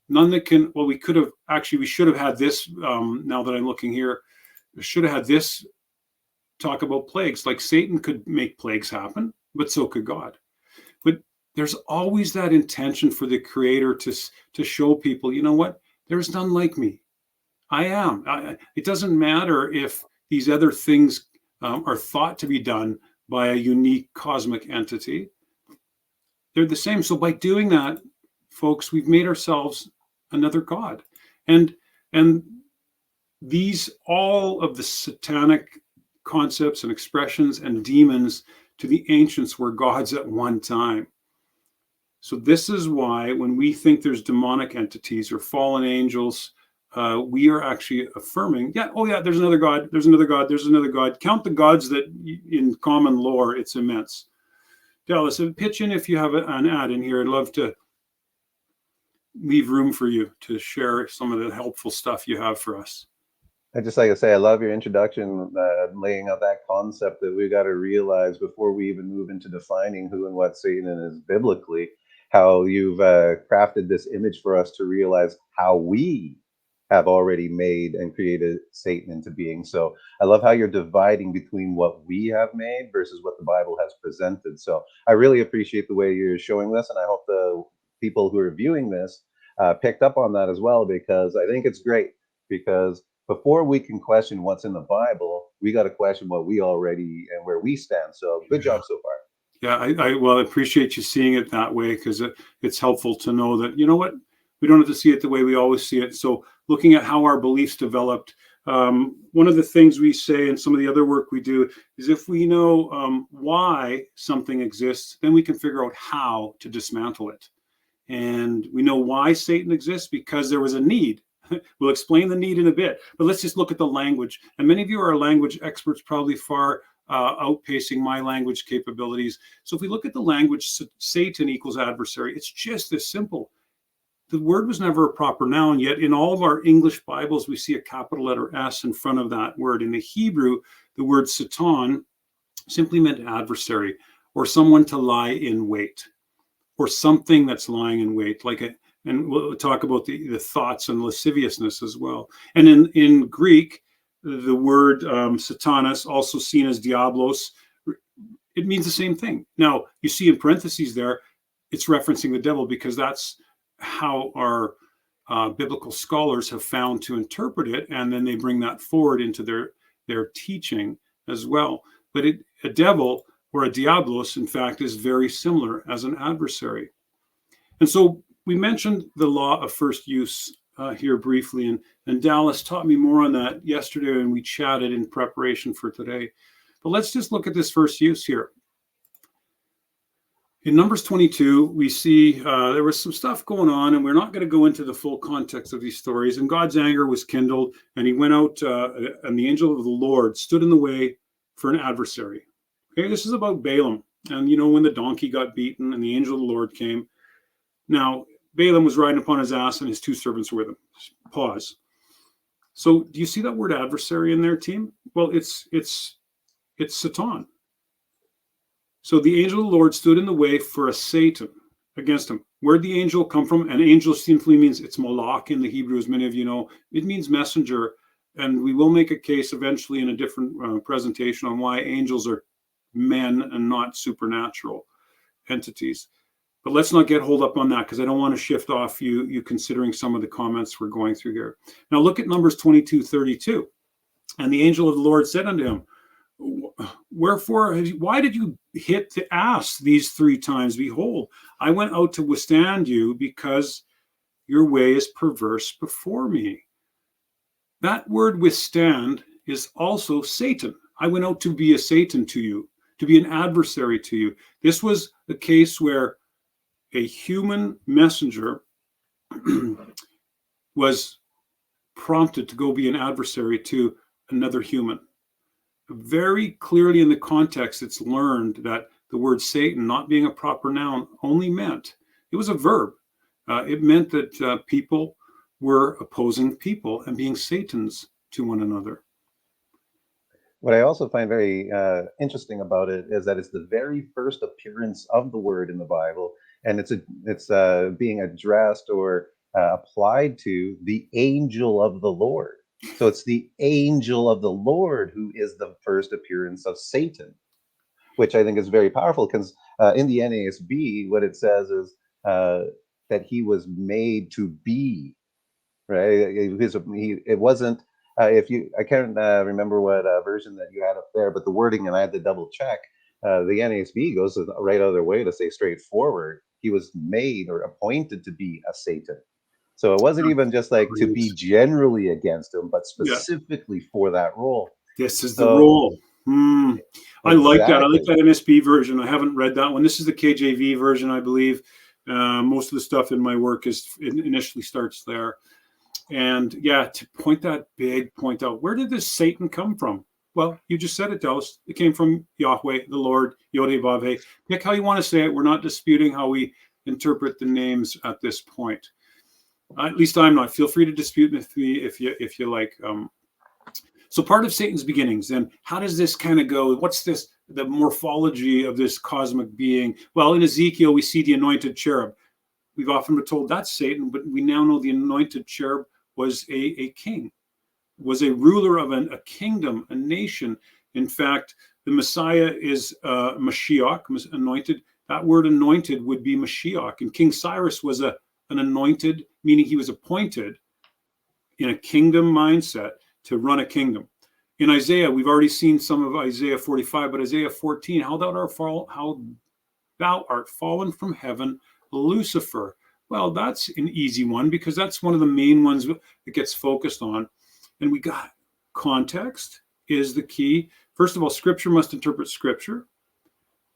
None that can, well, we should have had this, now that I'm looking here, should have had this talk about plagues. Like Satan could make plagues happen, but so could God. But there's always that intention for the Creator to show people, you know what? There's none like me. I am. It doesn't matter if these other things are thought to be done by a unique cosmic entity. They're the same. So by doing that, folks, we've made ourselves another god. And and these, all of the satanic concepts and expressions and demons to the ancients were gods at one time. So this is why when we think there's demonic entities or fallen angels, we are actually affirming, yeah, oh yeah, there's another god, there's another god, there's another god. Count the gods that in common lore, it's immense. Dallas, pitch in if you have an ad in here. I'd love to leave room for you to share some of the helpful stuff you have for us. I just like to say, I love your introduction, laying out that concept that we got to realize before we even move into defining who and what Satan is biblically, how you've crafted this image for us to realize how we have already made and created Satan into being. So I love how you're dividing between what we have made versus what the Bible has presented. So I really appreciate the way you're showing this, and I hope the people who are viewing this picked up on that as well, because I think it's great. Because before we can question what's in the Bible, we got to question what we already and where we stand. So good job so far. Yeah, I appreciate you seeing it that way, because it's helpful to know that, you know what, we don't have to see it the way we always see it. So looking at how our beliefs developed, one of the things we say and some of the other work we do is if we know why something exists, then we can figure out how to dismantle it. And we know why Satan exists, because there was a need. We'll explain the need in a bit, but let's just look at the language. And many of you are language experts, probably far outpacing my language capabilities. So if we look at the language, Satan equals adversary. It's just this simple. The word was never a proper noun, yet in all of our English Bibles, we see a capital letter S in front of that word. In the Hebrew, the word Satan simply meant adversary, or someone to lie in wait, or something that's lying in wait, and we'll talk about the thoughts and lasciviousness as well. And in Greek, the word satanas, also seen as diablos, it means the same thing. Now, you see in parentheses there, it's referencing the devil, because that's how our biblical scholars have found to interpret it, and then they bring that forward into their teaching as well. But a devil, or a diablos, in fact, is very similar as an adversary. And so we mentioned the law of first use here briefly, and Dallas taught me more on that yesterday, and we chatted in preparation for today. But let's just look at this first use here. In Numbers 22, we see there was some stuff going on, and we're not going to go into the full context of these stories. And God's anger was kindled, and he went out, and the angel of the Lord stood in the way for an adversary. Okay, this is about Balaam. And you know, when the donkey got beaten and the angel of the Lord came. Now, Balaam was riding upon his ass, and his two servants were with him. Pause. So, do you see that word adversary in there, team? Well, it's Satan. So the angel of the Lord stood in the way for a Satan against him. Where'd the angel come from? An angel simply means, it's Malach in the Hebrew, as many of you know. It means messenger. And we will make a case eventually in a different presentation on why angels are men and not supernatural entities. But let's not get hold up on that, because I don't want to shift off you considering some of the comments we're going through here. Now look at Numbers 22:32. And the angel of the Lord said unto him, wherefore, why did you hit the ass these 3 times? Behold, I went out to withstand you, because your way is perverse before me. That word withstand is also Satan. I went out to be a Satan to you, to be an adversary to you. This was a case where a human messenger was prompted to go be an adversary to another human. Very clearly in the context, it's learned that the word Satan, not being a proper noun, only meant, it was a verb. It meant that people were opposing people and being Satans to one another. What I also find very interesting about it is that it's the very first appearance of the word in the Bible, and it's being addressed or applied to the angel of the Lord. So it's the angel of the Lord who is the first appearance of Satan, which I think is very powerful, because in the NASB, what it says is that he was made to be right? It wasn't. If you, I can't remember what version that you had up there, but the wording, and I had to double check. The NASB goes right out of their way to say straightforward. He was made or appointed to be a Satan. So it wasn't even just like to Great. be generally against him, but Yeah, specifically for that role. this is the So role. I like that. I like exactly. that NSB version. I haven't read that one. This is the KJV version, I believe. Most of the stuff in my work is initially starts there. And yeah, to point that big point out, where did this Satan come from? Well, you just said it, Dallas. It came from Yahweh, the Lord, Yod-Heh-Vav-Heh. Pick how you want to say it. We're not disputing how we interpret the names at this point. At least I'm not. Feel free to dispute with me if you like. So part of Satan's beginnings, then how does this kind of go? What's this, the morphology of this cosmic being? Well, in Ezekiel, we see the anointed cherub. We've often been told that's Satan, but we now know the anointed cherub was a king, was a ruler of a kingdom, a nation. In fact, the Messiah is Mashiach, anointed. That word anointed would be Mashiach. And King Cyrus was an anointed, meaning he was appointed in a kingdom mindset to run a kingdom. In Isaiah, we've already seen some of Isaiah 45, but Isaiah 14, how thou art fallen from heaven, Lucifer. Well, that's an easy one because that's one of the main ones that gets focused on. And we got context is the key. First of all, scripture must interpret scripture,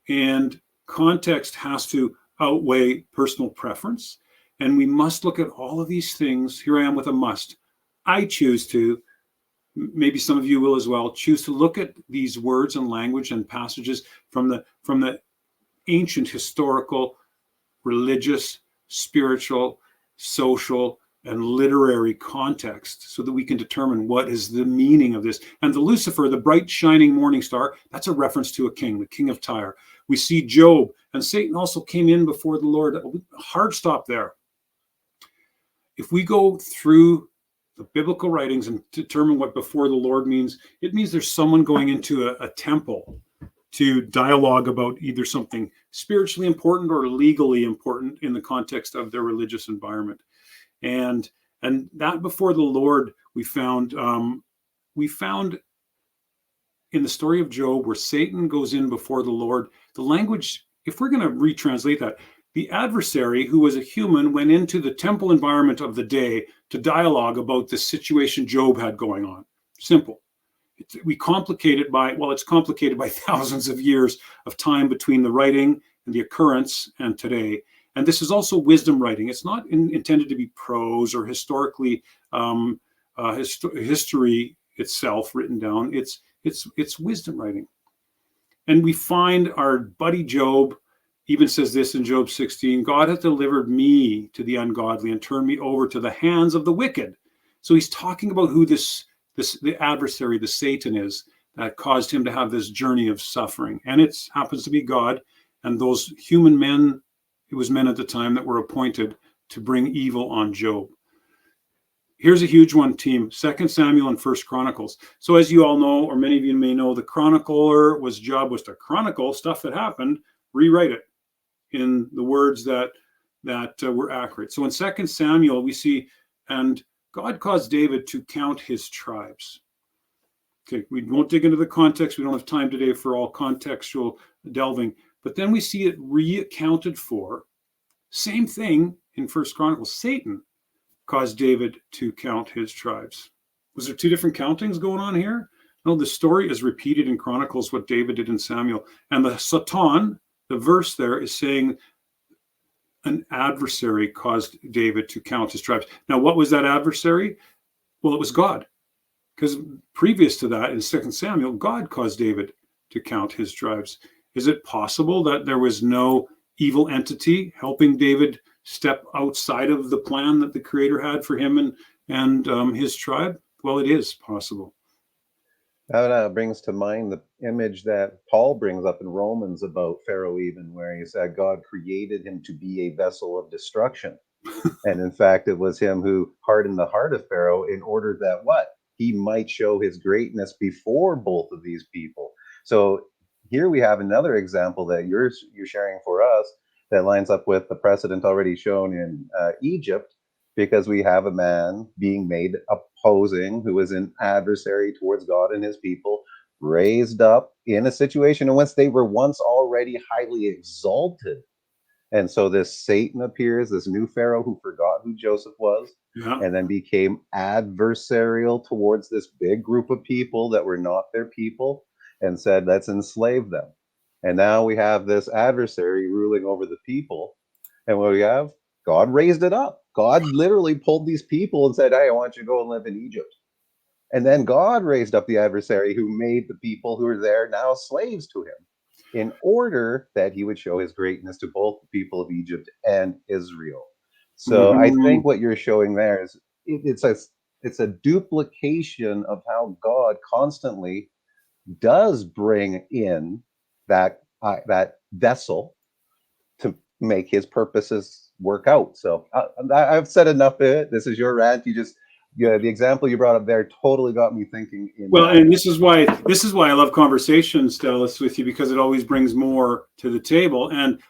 and context has to outweigh personal preference. And we must look at all of these things. Here I am with a must. I choose to, maybe some of you will as well, choose to look at these words and language and passages from the ancient historical, religious, spiritual, social, and literary context so that we can determine what is the meaning of this. And the Lucifer, the bright shining morning star, that's a reference to a king, the king of Tyre. We see Job, and Satan also came in before the Lord. Hard stop there. If we go through the biblical writings and determine what before the Lord means, it means there's someone going into a temple to dialogue about either something spiritually important or legally important in the context of their religious environment. And that before the Lord, we found in the story of Job where Satan goes in before the Lord. The language, if we're going to retranslate that, the adversary, who was a human, went into the temple environment of the day to dialogue about the situation Job had going on. Simple. We complicate it by, well, it's complicated by thousands of years of time between the writing and the occurrence and today. And this is also wisdom writing. It's not intended to be prose or historically history itself written down. It's wisdom writing. And we find our buddy Job even says this in Job 16, God hath delivered me to the ungodly and turned me over to the hands of the wicked. So he's talking about who the adversary, the Satan is, that caused him to have this journey of suffering. And it happens to be God and those human men, it was men at the time that were appointed to bring evil on Job. Here's a huge one, team, 2 Samuel and 1 Chronicles. So as you all know, or many of you may know, the chronicler's job was to chronicle stuff that happened, rewrite it in the words that were accurate. So in 2 Samuel, we see, and God caused David to count his tribes. Okay, we won't dig into the context. We don't have time today for all contextual delving. But then we see it reaccounted for. Same thing in 1 Chronicles. Satan caused David to count his tribes. Was there two different countings going on here? No, the story is repeated in Chronicles, what David did in Samuel. And the Satan, the verse there, is saying an adversary caused David to count his tribes. Now, what was that adversary? Well, it was God. Because previous to that, in 2 Samuel, God caused David to count his tribes. Is it possible that there was no evil entity helping David step outside of the plan that the Creator had for him and his tribe? Well, it is possible. That brings to mind the image that Paul brings up in Romans about Pharaoh, even where he said God created him to be a vessel of destruction. And in fact, it was him who hardened the heart of Pharaoh in order that what? He might show his greatness before both of these people. So here we have another example that you're sharing for us that lines up with the precedent already shown in Egypt, because we have a man being made opposing, who is an adversary towards God and his people, raised up in a situation in which they were once already highly exalted. And so this Satan appears, this new Pharaoh who forgot who Joseph was, Yeah. and then became adversarial towards this big group of people that were not their people, and said, let's enslave them. And now we have this adversary ruling over the people. And what we have, God raised it up. God literally pulled these people and said, hey, I want you to go and live in Egypt. And then God raised up the adversary who made the people who are there now slaves to him, in order that he would show his greatness to both the people of Egypt and Israel. So I Mhm. think what you're showing there is it's a duplication of how God constantly does bring in that vessel to make his purposes work out. So I've said enough of it. This is your rant. The example you brought up there totally got me thinking in Well, that. and this is why I love conversations, Dallas, with you, because it always brings more to the table. And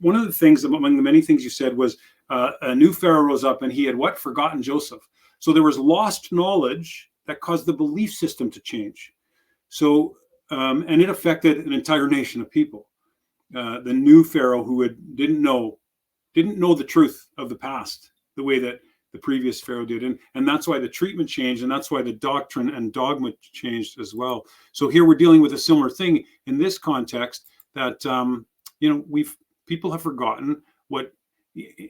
one of the things, among the many things you said, was a new Pharaoh rose up, and he had what? Forgotten Joseph. So there was lost knowledge that caused the belief system to change. So and it affected an entire nation of people. The new Pharaoh who didn't know the truth of the past the way that the previous Pharaoh did. And that's why the treatment changed, and that's why the doctrine and dogma changed as well. So here we're dealing with a similar thing in this context, that people have forgotten what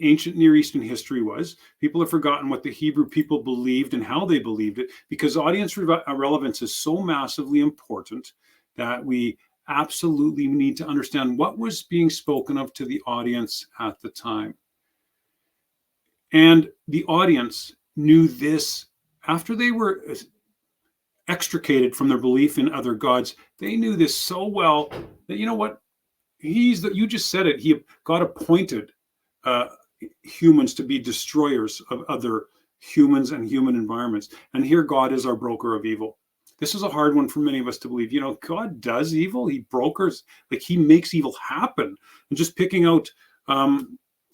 ancient Near Eastern history was. People have forgotten what the Hebrew people believed and how they believed it, because audience relevance is so massively important that we absolutely need to understand what was being spoken of to the audience at the time. And the audience knew this after they were extricated from their belief in other gods. They knew this so well that, you know what, you just said it, God appointed uh, humans to be destroyers of other humans and human environments. And here God is our broker of evil. This is a hard one for many of us to believe. God does evil. He brokers, like he makes evil happen. And just picking out,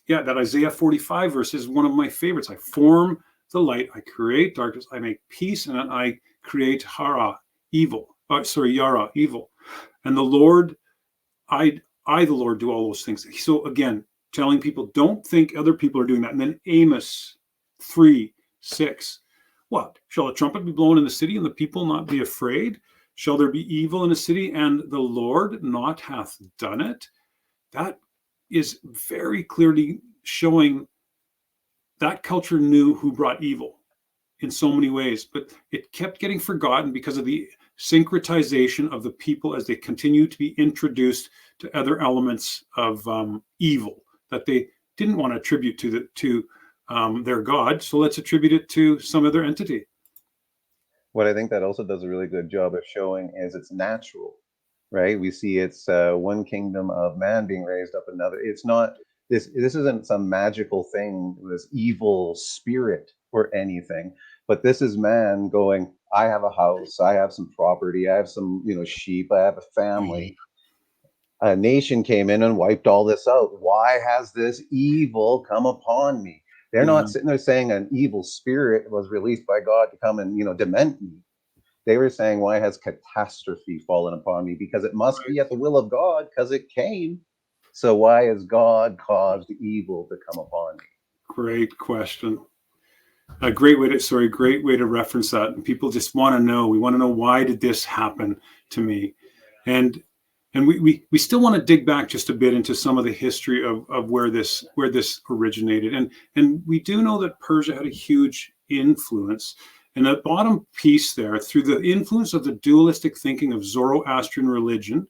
that Isaiah 45 verse is one of my favorites. I form the light, I create darkness, I make peace, and I create yara, evil. And the Lord, the Lord, do all those things. So again, telling people, don't think other people are doing that. And then Amos 3:6. What? Shall a trumpet be blown in the city and the people not be afraid? Shall there be evil in a city and the Lord not hath done it? That is very clearly showing that culture knew who brought evil in so many ways, but it kept getting forgotten because of the syncretization of the people as they continue to be introduced to other elements of evil that they didn't want to attribute to their God. So let's attribute it to some other entity. What I think that also does a really good job of showing is it's natural, right? We see it's one kingdom of man being raised up another. It's not this isn't some magical thing, this evil spirit or anything, but this is man going, I have a house, I have some property, I have some, sheep, I have a family. A nation came in and wiped all this out. Why has this evil come upon me? They're Yeah, not sitting there saying an evil spirit was released by God to come and, dement me. They were saying, why has catastrophe fallen upon me? Because it must right. be at the will of God, because it came. So why has God caused evil to come upon me? Great question. A great way to reference that. And people just want to know. We want to know, why did this happen to me? And we still want to dig back just a bit into some of the history of where this originated. And we do know that Persia had a huge influence. And the bottom piece there, through the influence of the dualistic thinking of Zoroastrian religion,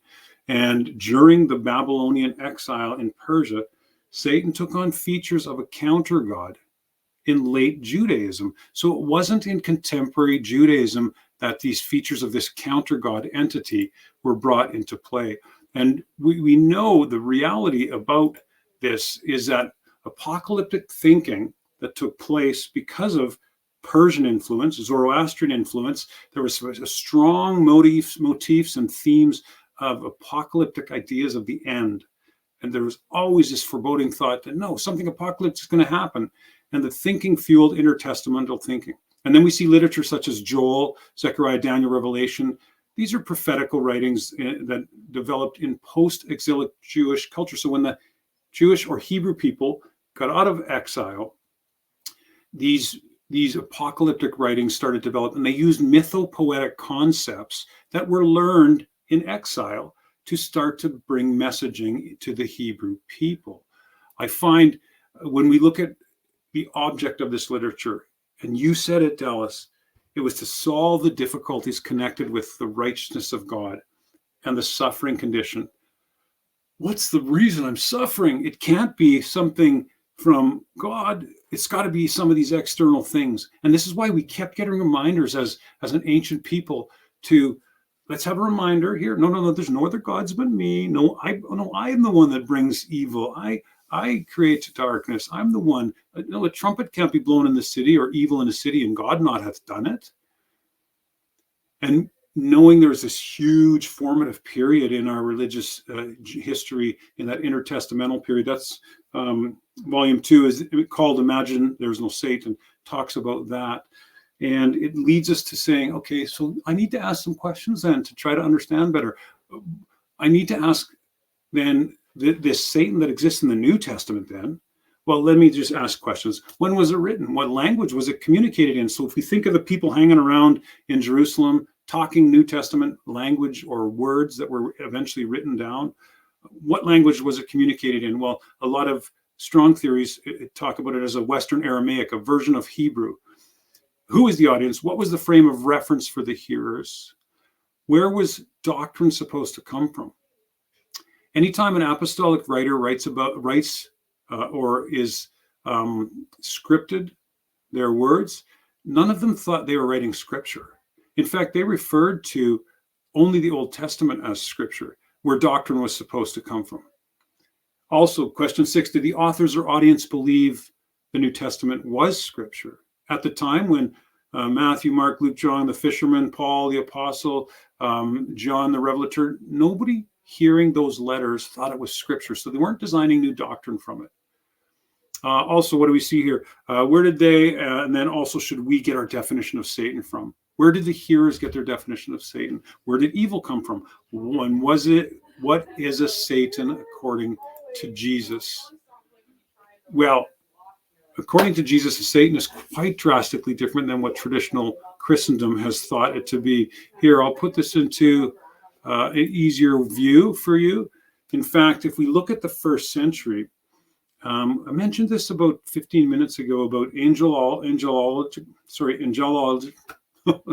and during the Babylonian exile in Persia, Satan took on features of a counter god in late Judaism. So it wasn't in contemporary Judaism that these features of this counter god entity were brought into play. And we know the reality about this is that apocalyptic thinking that took place because of Persian influence, Zoroastrian influence, there was a strong motifs and themes of apocalyptic ideas of the end. And there was always this foreboding thought that no, something apocalyptic is going to happen. and the thinking fueled intertestamental thinking. And then we see literature such as Joel, Zechariah, Daniel, Revelation. These are prophetical writings that developed in post-exilic Jewish culture. So when the Jewish or Hebrew people got out of exile, these apocalyptic writings started to develop, and they used mythopoetic concepts that were learned in exile to start to bring messaging to the Hebrew people. I find when we look at the object of this literature, and you said it, Dallas, it was to solve the difficulties connected with the righteousness of God and the suffering condition. What's the reason I'm suffering? It can't be something from God. It's got to be some of these external things. And this is why we kept getting reminders as an ancient people to, let's have a reminder here. No, there's no other gods but me. No, I am the one that brings evil. I create darkness. I'm the one. No, a trumpet can't be blown in the city, or evil in the city, and God not hath done it. And knowing there was this huge formative period in our religious history in that intertestamental period, that's volume 2 is called Imagine There's No Satan, talks about that. And it leads us to saying, okay, so I need to ask some questions then to try to understand better. I need to ask then this Satan that exists in the New Testament then, well, let me just ask questions. When was it written? What language was it communicated in? So if we think of the people hanging around in Jerusalem talking New Testament language or words that were eventually written down, what language was it communicated in? Well, a lot of strong theories talk about it as a Western Aramaic, a version of Hebrew. Who is the audience? What was the frame of reference for the hearers? Where was doctrine supposed to come from? Anytime an apostolic writer writes or is scripted their words, none of them thought they were writing scripture. In fact, they referred to only the Old Testament as scripture, where doctrine was supposed to come from. Also, question 6, did the authors or audience believe the New Testament was scripture? At the time when Matthew, Mark, Luke, John, the fisherman, Paul, the apostle, John, the revelator, nobody hearing those letters thought it was scripture. So they weren't designing new doctrine from it. Also, what do we see here? Where did they, and then also should we get our definition of Satan from? Where did the hearers get their definition of Satan? Where did evil come from? When was it? What is a Satan according to Jesus? Well, according to Jesus, a Satan is quite drastically different than what traditional Christendom has thought it to be. Here, I'll put this into an easier view for you. In fact, if we look at the first century, I mentioned this about 15 minutes ago about angelology.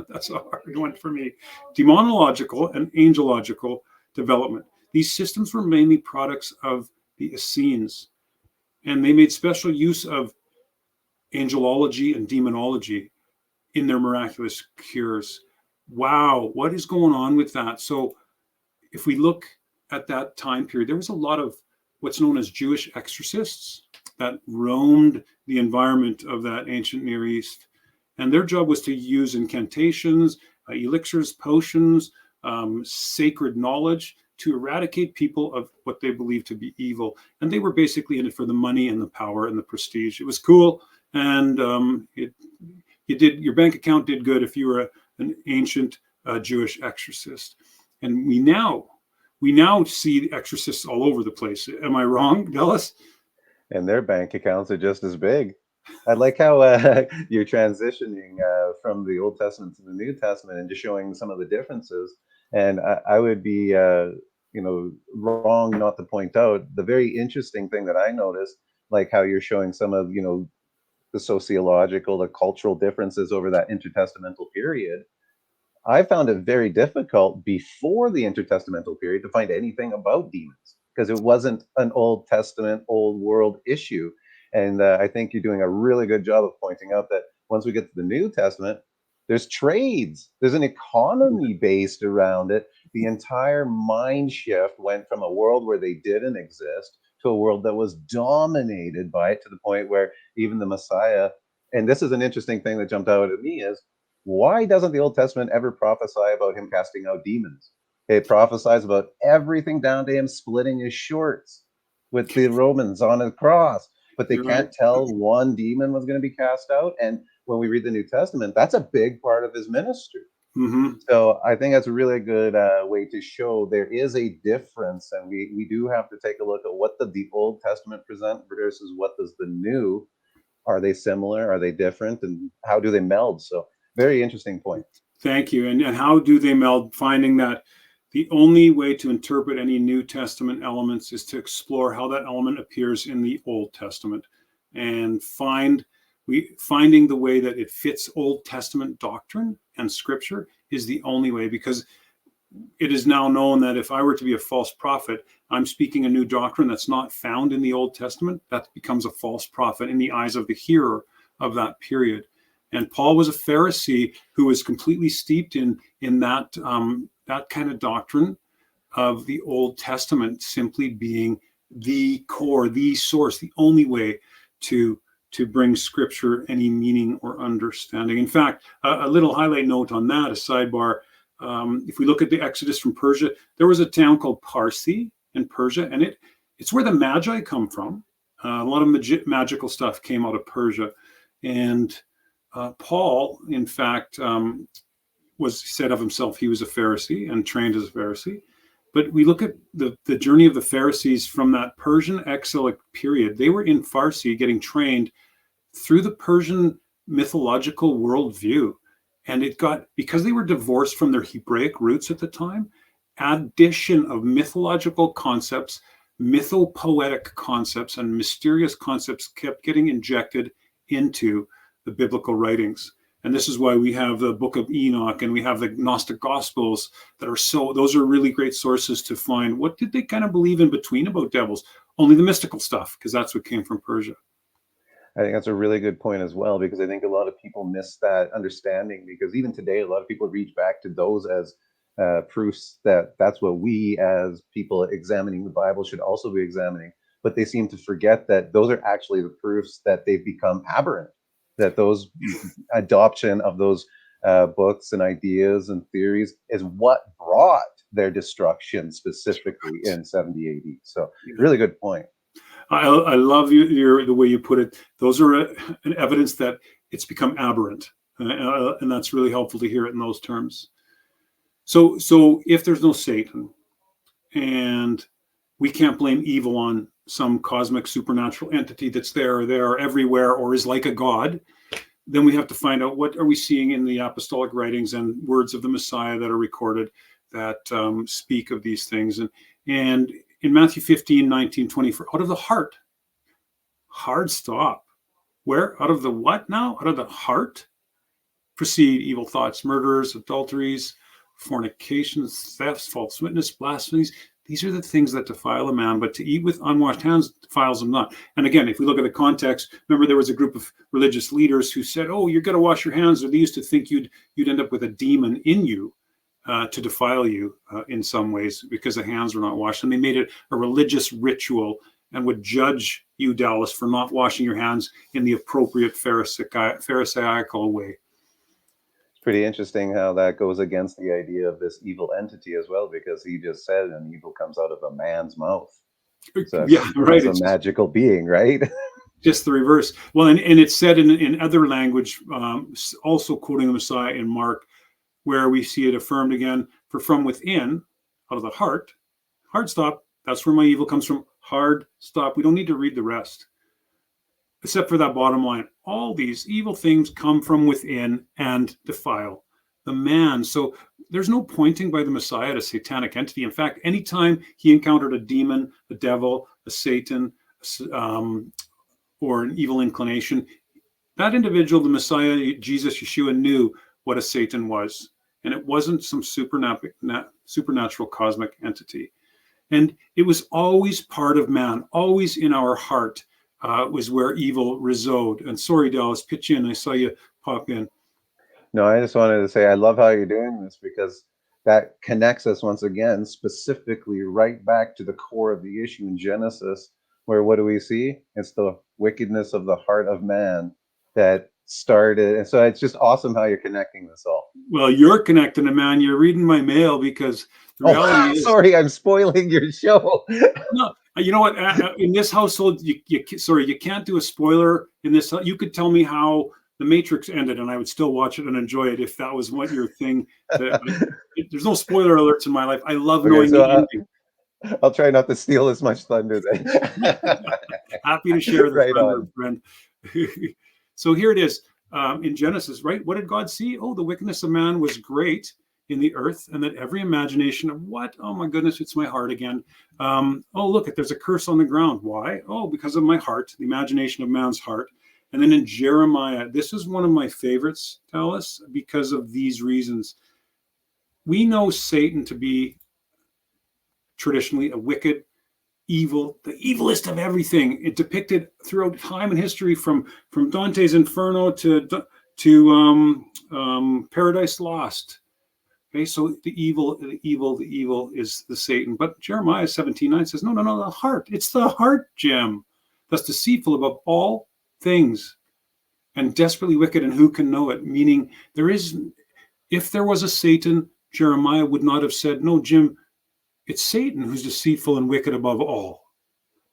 That's a hard one for me. Demonological and angelological development. These systems were mainly products of the Essenes, and they made special use of angelology and demonology in their miraculous cures. Wow, what is going on with that? So if we look at that time period, there was a lot of what's known as Jewish exorcists that roamed the environment of that ancient Near East. And their job was to use incantations, elixirs, potions, sacred knowledge to eradicate people of what they believed to be evil. And they were basically in it for the money and the power and the prestige. It was cool. And your bank account did good if you were an ancient Jewish exorcist. And we now see exorcists all over the place. Am I wrong, Dallas? And their bank accounts are just as big. I like how you're transitioning from the Old Testament to the New Testament and just showing some of the differences. And I would be, wrong not to point out the very interesting thing that I noticed, like how you're showing some of, the sociological, the cultural differences over that intertestamental period. I found it very difficult before the intertestamental period to find anything about demons because it wasn't an Old Testament, Old World issue. And I think you're doing a really good job of pointing out that once we get to the New Testament, there's trades, there's an economy based around it. The entire mind shift went from a world where they didn't exist to a world that was dominated by it, to the point where even the Messiah, and this is an interesting thing that jumped out at me, is why doesn't the Old Testament ever prophesy about him casting out demons? It prophesies about everything down to him splitting his shorts with the Romans on a cross. but they You're right. can't tell one demon was going to be cast out. And when we read the New Testament, that's a big part of his ministry. Mm-hmm. So I think that's a really good way to show there is a difference, and we do have to take a look at what the Old Testament present versus what does the New. Are they similar? Are they different? And how do they meld? So very interesting point. Thank you. And how do they meld? Finding that the only way to interpret any New Testament elements is to explore how that element appears in the Old Testament, and finding the way that it fits Old Testament doctrine and scripture is the only way, because it is now known that if I were to be a false prophet, I'm speaking a new doctrine that's not found in the Old Testament. That becomes a false prophet in the eyes of the hearer of that period. And Paul was a Pharisee who was completely steeped in that that kind of doctrine of the Old Testament simply being the core, the source, the only way to bring Scripture any meaning or understanding. In fact, a little highlight note on that, a sidebar. If we look at the Exodus from Persia, there was a town called Parsi in Persia, and it's where the Magi come from. A lot of magical stuff came out of Persia. And Paul, in fact, was said of himself he was a Pharisee and trained as a Pharisee. But we look at the journey of the Pharisees from that Persian exilic period. They were in Farsi getting trained through the Persian mythological worldview. And it got, because they were divorced from their Hebraic roots at the time, addition of mythological concepts, mythopoetic concepts, and mysterious concepts kept getting injected into the biblical writings. And this is why we have the Book of Enoch and we have the Gnostic Gospels that are those are really great sources to find what did they kind of believe in between about devils. Only the mystical stuff, because that's what came from Persia. I think that's a really good point as well, because I think a lot of people miss that understanding, because even today, a lot of people reach back to those as proofs that that's what we as people examining the Bible should also be examining. But they seem to forget that those are actually the proofs that they've become aberrant, that those adoption of those books and ideas and theories is what brought their destruction specifically in 70 AD. So really good point. I love the way you put it. Those are an evidence that it's become aberrant, and that's really helpful to hear it in those terms. So if there's no Satan, and we can't blame evil on some cosmic supernatural entity that's there or everywhere or is like a god, then we have to find out what are we seeing in the apostolic writings and words of the Messiah that are recorded that speak of these things. And in Matthew 15, 19, 24, out of the heart, hard stop. Where? Out of the what now? Out of the heart proceed evil thoughts, murders, adulteries, fornications, thefts, false witness, blasphemies. These are the things that defile a man, but to eat with unwashed hands defiles him not. And again, if we look at the context, remember there was a group of religious leaders who said, oh, you're going to wash your hands, or they used to think you'd end up with a demon in you. To defile you in some ways because the hands were not washed. And they made it a religious ritual and would judge you, Dallas, for not washing your hands in the appropriate Pharisaical way. It's pretty interesting how that goes against the idea of this evil entity as well, because he just said an evil comes out of a man's mouth. So yeah, right. It's a magical being, right? Just the reverse. Well, and it's said in other language, also quoting the Messiah in Mark, where we see it affirmed again, for from within, out of the heart, hard stop, that's where my evil comes from, hard stop. We don't need to read the rest, except for that bottom line. All these evil things come from within and defile the man. So there's no pointing by the Messiah at a satanic entity. In fact, anytime he encountered a demon, a devil, a Satan, or an evil inclination, that individual, the Messiah, Jesus, Yeshua, knew what a Satan was. And it wasn't some supernatural cosmic entity. And it was always part of man, always in our heart was where evil resided. And sorry, Dallas, pitch in. I saw you pop in. No, I just wanted to say I love how you're doing this, because that connects us once again specifically right back to the core of the issue in Genesis, where what do we see? It's the wickedness of the heart of man that started. And so it's just awesome how you're connecting this all. Well, you're connecting it, man. You're reading my mail, because the reality is, sorry, I'm spoiling your show. No, You know what? In this household, you can't do a spoiler in this. You could tell me how The Matrix ended, and I would still watch it and enjoy it if that was what your thing. There's no spoiler alerts in my life. I love Okay, knowing so the ending. I'll try not to steal as much thunder then. Happy to share the Right thunder, on. friend. So here it is in Genesis, right? What did God see? Oh, the wickedness of man was great in the earth, and that every imagination of what? Oh my goodness, it's my heart again. Oh, look, there's a curse on the ground. Why? Oh, because of my heart, the imagination of man's heart. And then in Jeremiah, this is one of my favorites, Dallas, because of these reasons. We know Satan to be traditionally a wicked, evil, the evilest of everything. It depicted throughout time and history, from Dante's Inferno to Paradise Lost. Okay, so the evil is the Satan. But Jeremiah 17:9 says, no, the heart. It's the heart, Jim, that's deceitful above all things and desperately wicked, and who can know it? Meaning, if there was a Satan, Jeremiah would not have said, no, Jim, it's Satan who's deceitful and wicked above all.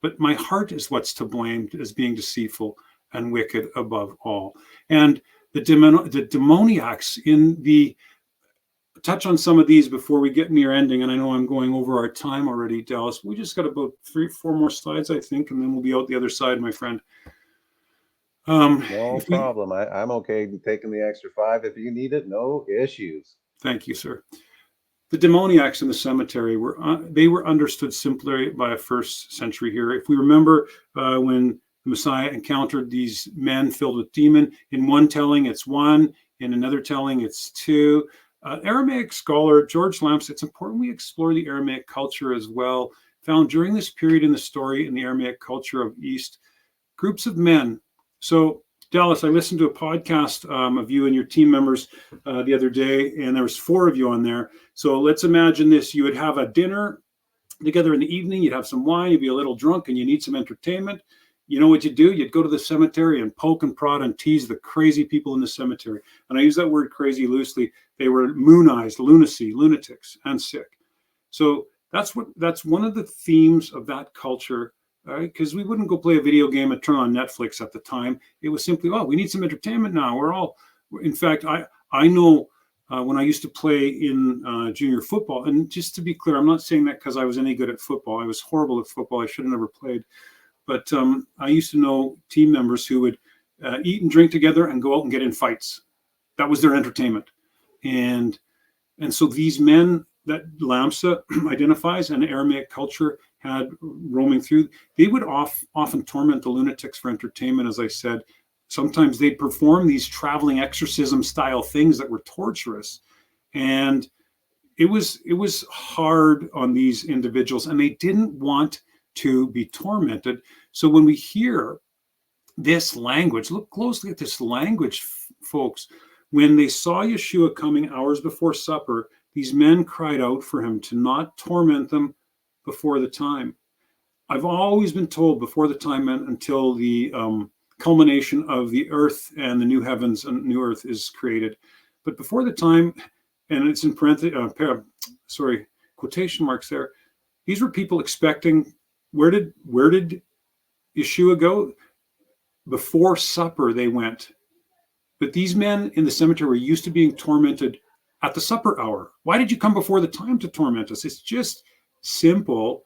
But my heart is what's to blame as being deceitful and wicked above all. And the demoniacs touch on some of these before we get near ending. And I know I'm going over our time already, Dallas. We just got about 3-4 more slides, I think, and then we'll be out the other side, my friend. No problem. I'm okay taking the extra 5 if you need it. No issues. Thank you, sir. The demoniacs in the cemetery were understood simply by a first century hero. If we remember when the Messiah encountered these men filled with demon, in one telling it's 1, in another telling it's 2. Aramaic scholar George Lamps, it's important we explore the Aramaic culture as well, found during this period in the story in the Aramaic culture of East, groups of men. So Dallas, I listened to a podcast of you and your team members the other day, and there was 4 of you on there. So let's imagine this. You would have a dinner together in the evening. You'd have some wine. You'd be a little drunk, and you need some entertainment. You know what you'd do? You'd go to the cemetery and poke and prod and tease the crazy people in the cemetery. And I use that word crazy loosely. They were moonized, lunacy, lunatics, and sick. So that's one of the themes of that culture. Because we wouldn't go play a video game and turn on Netflix at the time. It was simply, we need some entertainment now. In fact, I know when I used to play in junior football, and just to be clear, I'm not saying that because I was any good at football. I was horrible at football. I should have never played. But I used to know team members who would eat and drink together and go out and get in fights. That was their entertainment. And so these men that Lamsa identifies and Aramaic culture had roaming through, they would often torment the lunatics for entertainment, as I said. Sometimes they'd perform these traveling exorcism style things that were torturous. And it was hard on these individuals, and they didn't want to be tormented. So when we hear this language, look closely at this language, folks. When they saw Yeshua coming hours before supper, these men cried out for him to not torment them before the time. I've always been told before the time meant until the culmination of the earth and the new heavens and new earth is created. But before the time, and it's in quotation marks there, these were people expecting, where did Yeshua go? Before supper they went. But these men in the cemetery were used to being tormented at the supper hour. Why did you come before the time to torment us? It's just simple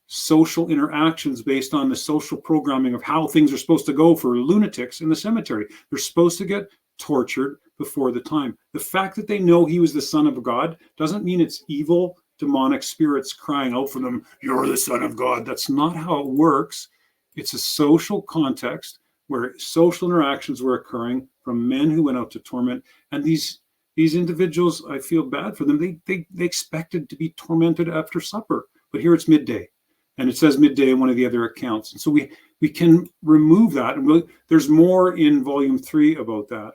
social interactions based on the social programming of how things are supposed to go for lunatics in the cemetery. They're supposed to get tortured before the time. The fact that they know he was the Son of God doesn't mean it's evil, demonic spirits crying out for them, you're the Son of God. That's not how it works. It's a social context where social interactions were occurring from men who went out to torment. And these individuals, I feel bad for them. They expected to be tormented after supper, but here it's midday. And it says midday in one of the other accounts. And so we can remove that. And there's more in volume 3 about that,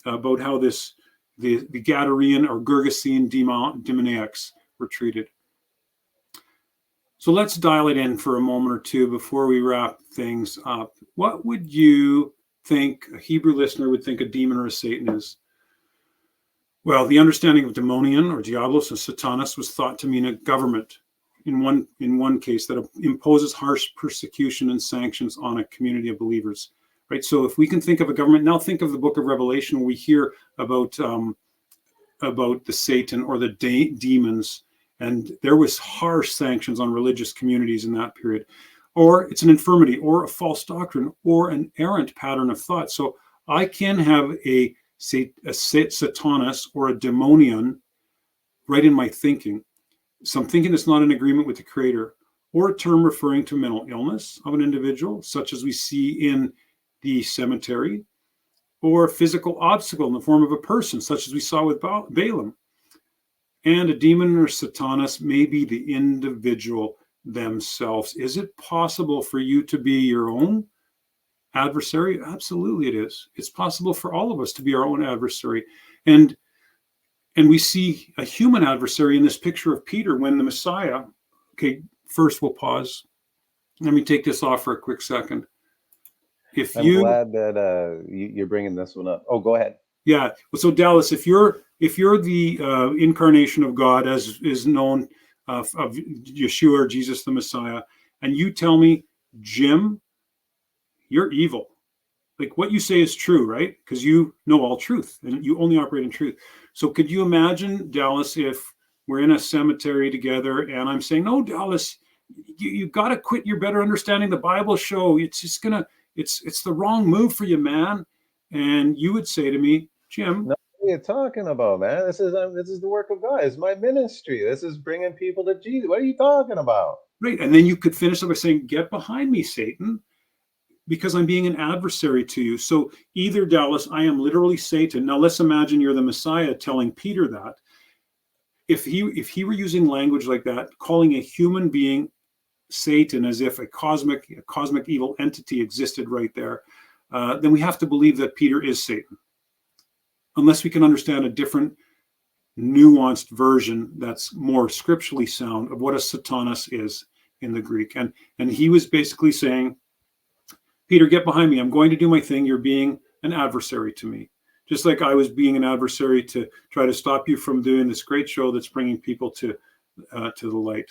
about how the Gadarene or Gergesene demoniacs were treated. So let's dial it in for a moment or two before we wrap things up. What would you think a Hebrew listener would think a demon or a Satan is? Well, the understanding of demonian or diablos or satanas was thought to mean a government. in one case that imposes harsh persecution and sanctions on a community of believers, right? So if we can think of a government, now think of the book of Revelation where we hear about the Satan or the demons, and there was harsh sanctions on religious communities in that period. Or it's an infirmity or a false doctrine or an errant pattern of thought. So I can have a Satanus or a demonion right in my thinking. Some thinking that's not in agreement with the Creator, or a term referring to mental illness of an individual, such as we see in the cemetery, or a physical obstacle in the form of a person, such as we saw with Balaam. And a demon or Satanus may be the individual themselves. Is it possible for you to be your own adversary? Absolutely it is. It's possible for all of us to be our own adversary. And we see a human adversary in this picture of Peter when the Messiah, okay, first we'll pause. Let me take this off for a quick second. I'm glad that you're bringing this one up. Oh, go ahead. Yeah. So Dallas, if you're the incarnation of God, as is known of Yeshua or Jesus the Messiah, and you tell me, Jim, you're evil. Like what you say is true, right? Because you know all truth and you only operate in truth. So could you imagine, Dallas, if we're in a cemetery together and I'm saying, no, Dallas, you got to quit your better understanding the Bible show. It's just it's the wrong move for you, man. And you would say to me, Jim, no, what are you talking about, man? This is the work of God. It's my ministry. This is bringing people to Jesus. What are you talking about? Right. And then you could finish up by saying, get behind me, Satan, because I'm being an adversary to you. So either, Dallas, I am literally Satan. Now let's imagine you're the Messiah telling Peter that. If he were using language like that, calling a human being Satan as if a cosmic evil entity existed right there, then we have to believe that Peter is Satan. Unless we can understand a different nuanced version that's more scripturally sound of what a Satanus is in the Greek. And he was basically saying, Peter, get behind me. I'm going to do my thing. You're being an adversary to me. Just like I was being an adversary to try to stop you from doing this great show that's bringing people to the light.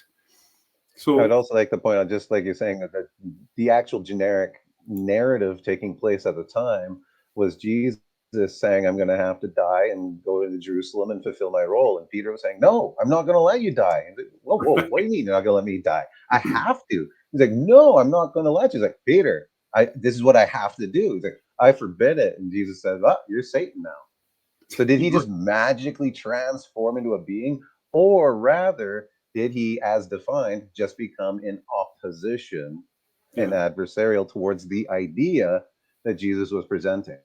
So I'd also like to point out, just like you're saying, that the actual generic narrative taking place at the time was Jesus saying, I'm going to have to die and go to Jerusalem and fulfill my role. And Peter was saying, no, I'm not going to let you die. And whoa, what do you mean you're not going to let me die? I have to. He's like, no, I'm not going to let you. He's like, Peter, this is what I have to do. He's like, I forbid it. And Jesus says, oh, you're Satan now. So did he just magically transform into a being? Or rather, did he, as defined, just become in opposition and adversarial towards the idea that Jesus was presenting?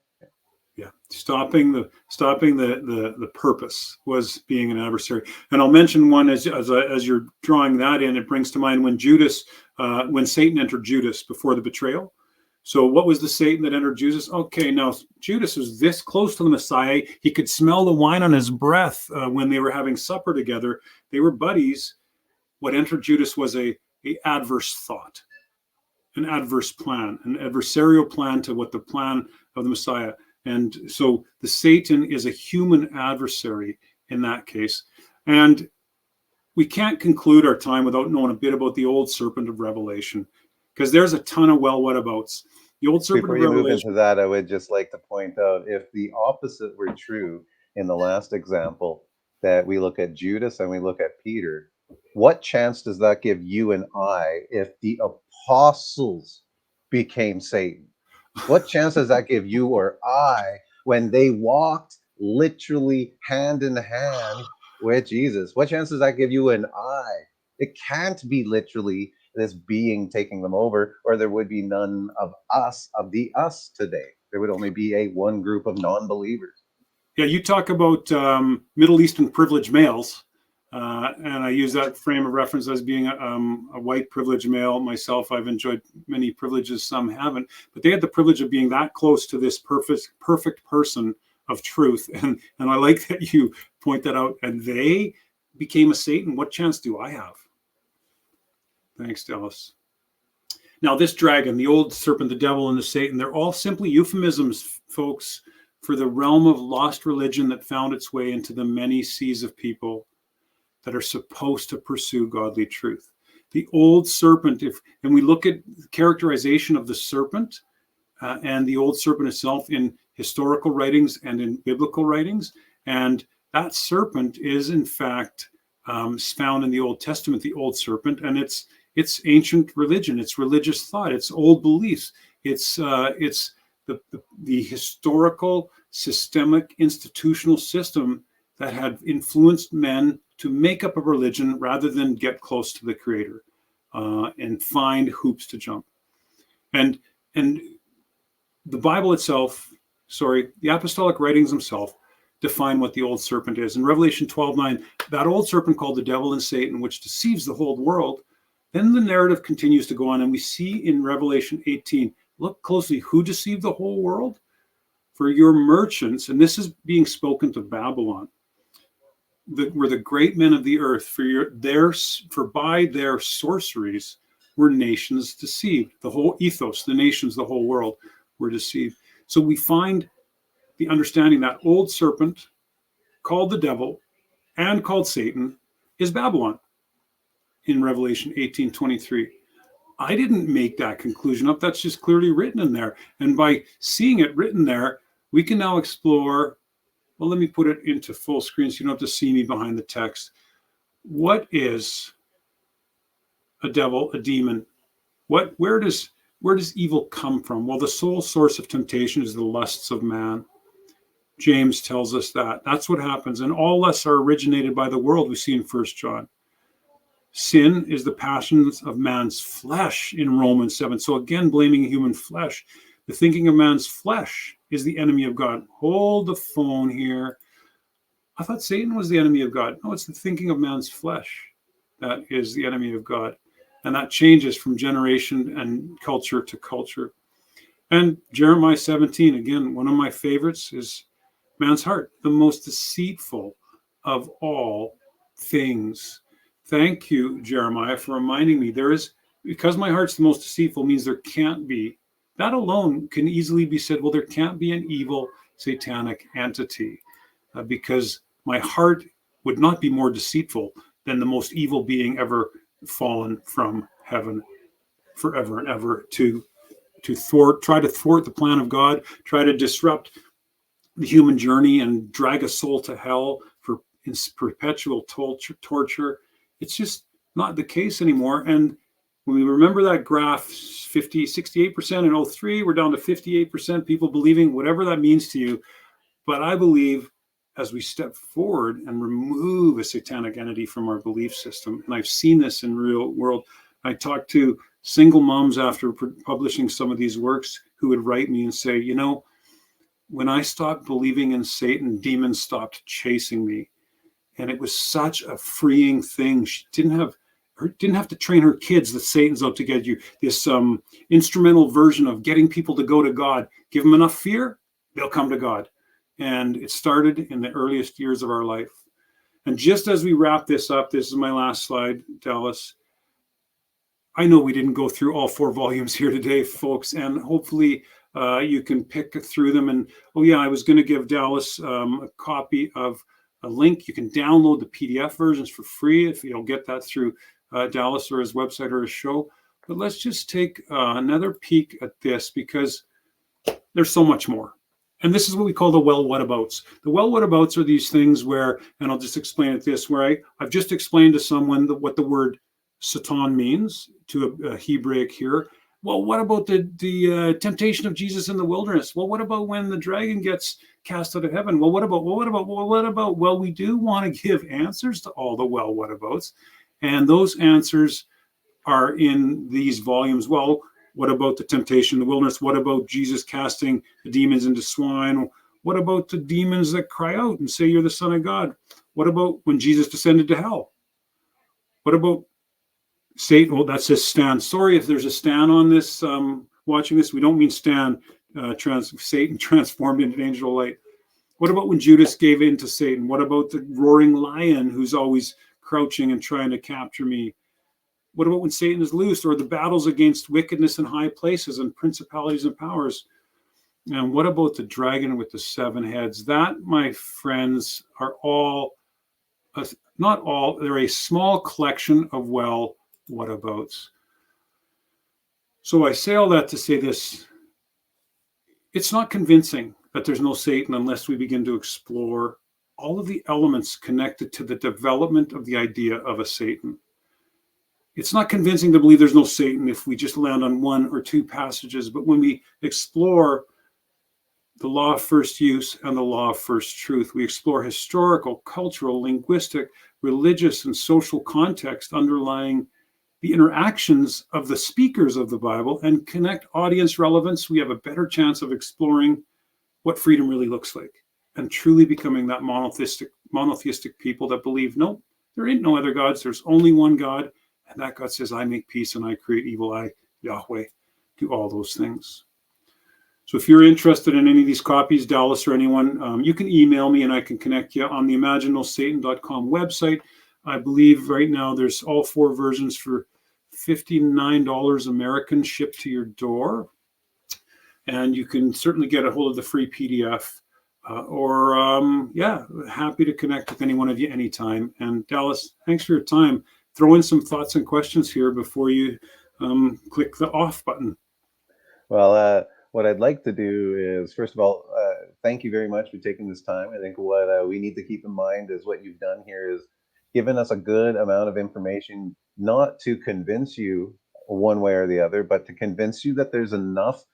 Yeah, stopping the purpose was being an adversary. And I'll mention one as you're drawing that in. It brings to mind when Satan entered Judas before the betrayal. So what was the Satan that entered Judas? Okay, now Judas was this close to the Messiah. He could smell the wine on his breath when they were having supper together. They were buddies. What entered Judas was a adverse thought, an adverse plan, an adversarial plan to what the plan of the Messiah. And so the Satan is a human adversary in that case. And we can't conclude our time without knowing a bit about the old serpent of Revelation, because there's a ton of whatabouts. The old serpent Before of you Revelation. move into that, I would just like to point out, if the opposite were true in the last example, that we look at Judas and we look at Peter, what chance does that give you and I if the apostles became Satan? What chance does that give you or I when they walked literally hand in hand with Jesus? What chance does that give you and I? It can't be literally this being taking them over, or there would be none of us, of the us today. There would only be one group of non-believers. Yeah, you talk about Middle Eastern privileged males. And I use that frame of reference as being a white privileged male. Myself, I've enjoyed many privileges, some haven't. But they had the privilege of being that close to this perfect person of truth. And I like that you point that out. And they became a Satan. What chance do I have? Thanks, Dallas. Now, this dragon, the old serpent, the devil, and the Satan, they're all simply euphemisms, folks, for the realm of lost religion that found its way into the many seas of people that are supposed to pursue godly truth. The old serpent, and we look at the characterization of the serpent and the old serpent itself in historical writings and in biblical writings, and that serpent is in fact found in the Old Testament, the old serpent, and it's ancient religion, it's religious thought, it's old beliefs, it's the historical, systemic, institutional system that had influenced men to make up a religion rather than get close to the Creator and find hoops to jump. And the Bible itself, the apostolic writings themselves define what the old serpent is. In Revelation 12:9, that old serpent called the devil and Satan, which deceives the whole world. Then the narrative continues to go on, and we see in Revelation 18, look closely, who deceived the whole world? For your merchants, and this is being spoken to Babylon, were the great men of the earth, for by their sorceries were nations deceived. The whole ethos, the nations, the whole world were deceived. So we find the understanding that old serpent, called the devil and called Satan, is Babylon in Revelation 18:23. I didn't make that conclusion up. That's just clearly written in there. And by seeing it written there, we can now explore, well, let me put it into full screen so you don't have to see me behind the text. What is a devil, a demon? Where does evil come from? Well, the sole source of temptation is the lusts of man. James tells us that. That's what happens. And all lusts are originated by the world, we see in 1 John. Sin is the passions of man's flesh in Romans 7. So again, blaming human flesh. The thinking of man's flesh is the enemy of God. Hold the phone here. I thought Satan was the enemy of God. No, it's the thinking of man's flesh that is the enemy of God. And that changes from generation and culture to culture. And Jeremiah 17, again, one of my favorites is man's heart, the most deceitful of all things. Thank you, Jeremiah, for reminding me. Because my heart's the most deceitful means there can't be, that alone can easily be said, well, there can't be an evil satanic entity because my heart would not be more deceitful than the most evil being ever fallen from heaven forever and ever to try to thwart the plan of God, try to disrupt the human journey and drag a soul to hell for perpetual torture. It's just not the case anymore. And when we remember that graph, 68% in 03, we're down to 58% people believing, whatever that means to you. But I believe as we step forward and remove a satanic entity from our belief system, and I've seen this in real world. I talked to single moms after publishing some of these works who would write me and say, when I stopped believing in Satan, demons stopped chasing me. And it was such a freeing thing. She didn't have to train her kids that Satan's out to get you. This instrumental version of getting people to go to God. Give them enough fear, they'll come to God. And it started in the earliest years of our life. And just as we wrap this up, this is my last slide, Dallas. I know we didn't go through all 4 volumes here today, folks, and hopefully you can pick through them. And I was going to give Dallas a copy of a link. You can download the PDF versions for free if you don't get that through Dallas or his website or his show. But let's just take another peek at this because there's so much more. And this is what we call the well whatabouts. The well whatabouts are these things where, and I'll just explain it this way, I've just explained to someone what the word Satan means to a Hebraic hearer. Well, what about the temptation of Jesus in the wilderness? Well, what about when the dragon gets cast out of heaven? Well, what about? Well, we do want to give answers to all the well whatabouts, and those answers are in these volumes. Well, what about the temptation in the wilderness? What about Jesus casting the demons into swine? What about the demons that cry out and say you're the Son of God? What about when Jesus descended to hell? What about Satan? Well, that says Stan. Sorry if there's a Stan on this, watching this. We don't mean Stan, Satan transformed into an angel of light. What about when Judas gave in to Satan? What about the roaring lion who's always crouching and trying to capture me? What about when Satan is loosed, or the battles against wickedness in high places and principalities and powers? And what about the dragon with the 7 heads? That, my friends, are all, not all, they're a small collection of well whatabouts. So I say all that to say this: it's not convincing that there's no Satan unless we begin to explore all of the elements connected to the development of the idea of a Satan. It's not convincing to believe there's no Satan if we just land on one or two passages, but when we explore the law of first use and the law of first truth, we explore historical, cultural, linguistic, religious, and social context underlying the interactions of the speakers of the Bible and connect audience relevance, we have a better chance of exploring what freedom really looks like and truly becoming that monotheistic people that believe, no, there ain't no other gods. There's only one God. And that God says, I make peace and I create evil. I, Yahweh, do all those things. So if you're interested in any of these copies, Dallas or anyone, you can email me and I can connect you on the ImagineNoSatan.com website. I believe right now there's all 4 versions for $59 American shipped to your door. And you can certainly get a hold of the free PDF. Happy to connect with any one of you anytime. And Dallas, thanks for your time. Throw in some thoughts and questions here before you click the off button. Well, what I'd like to do is, first of all, thank you very much for taking this time. I think what we need to keep in mind is what you've done here is given us a good amount of information, not to convince you one way or the other, but to convince you that there's enough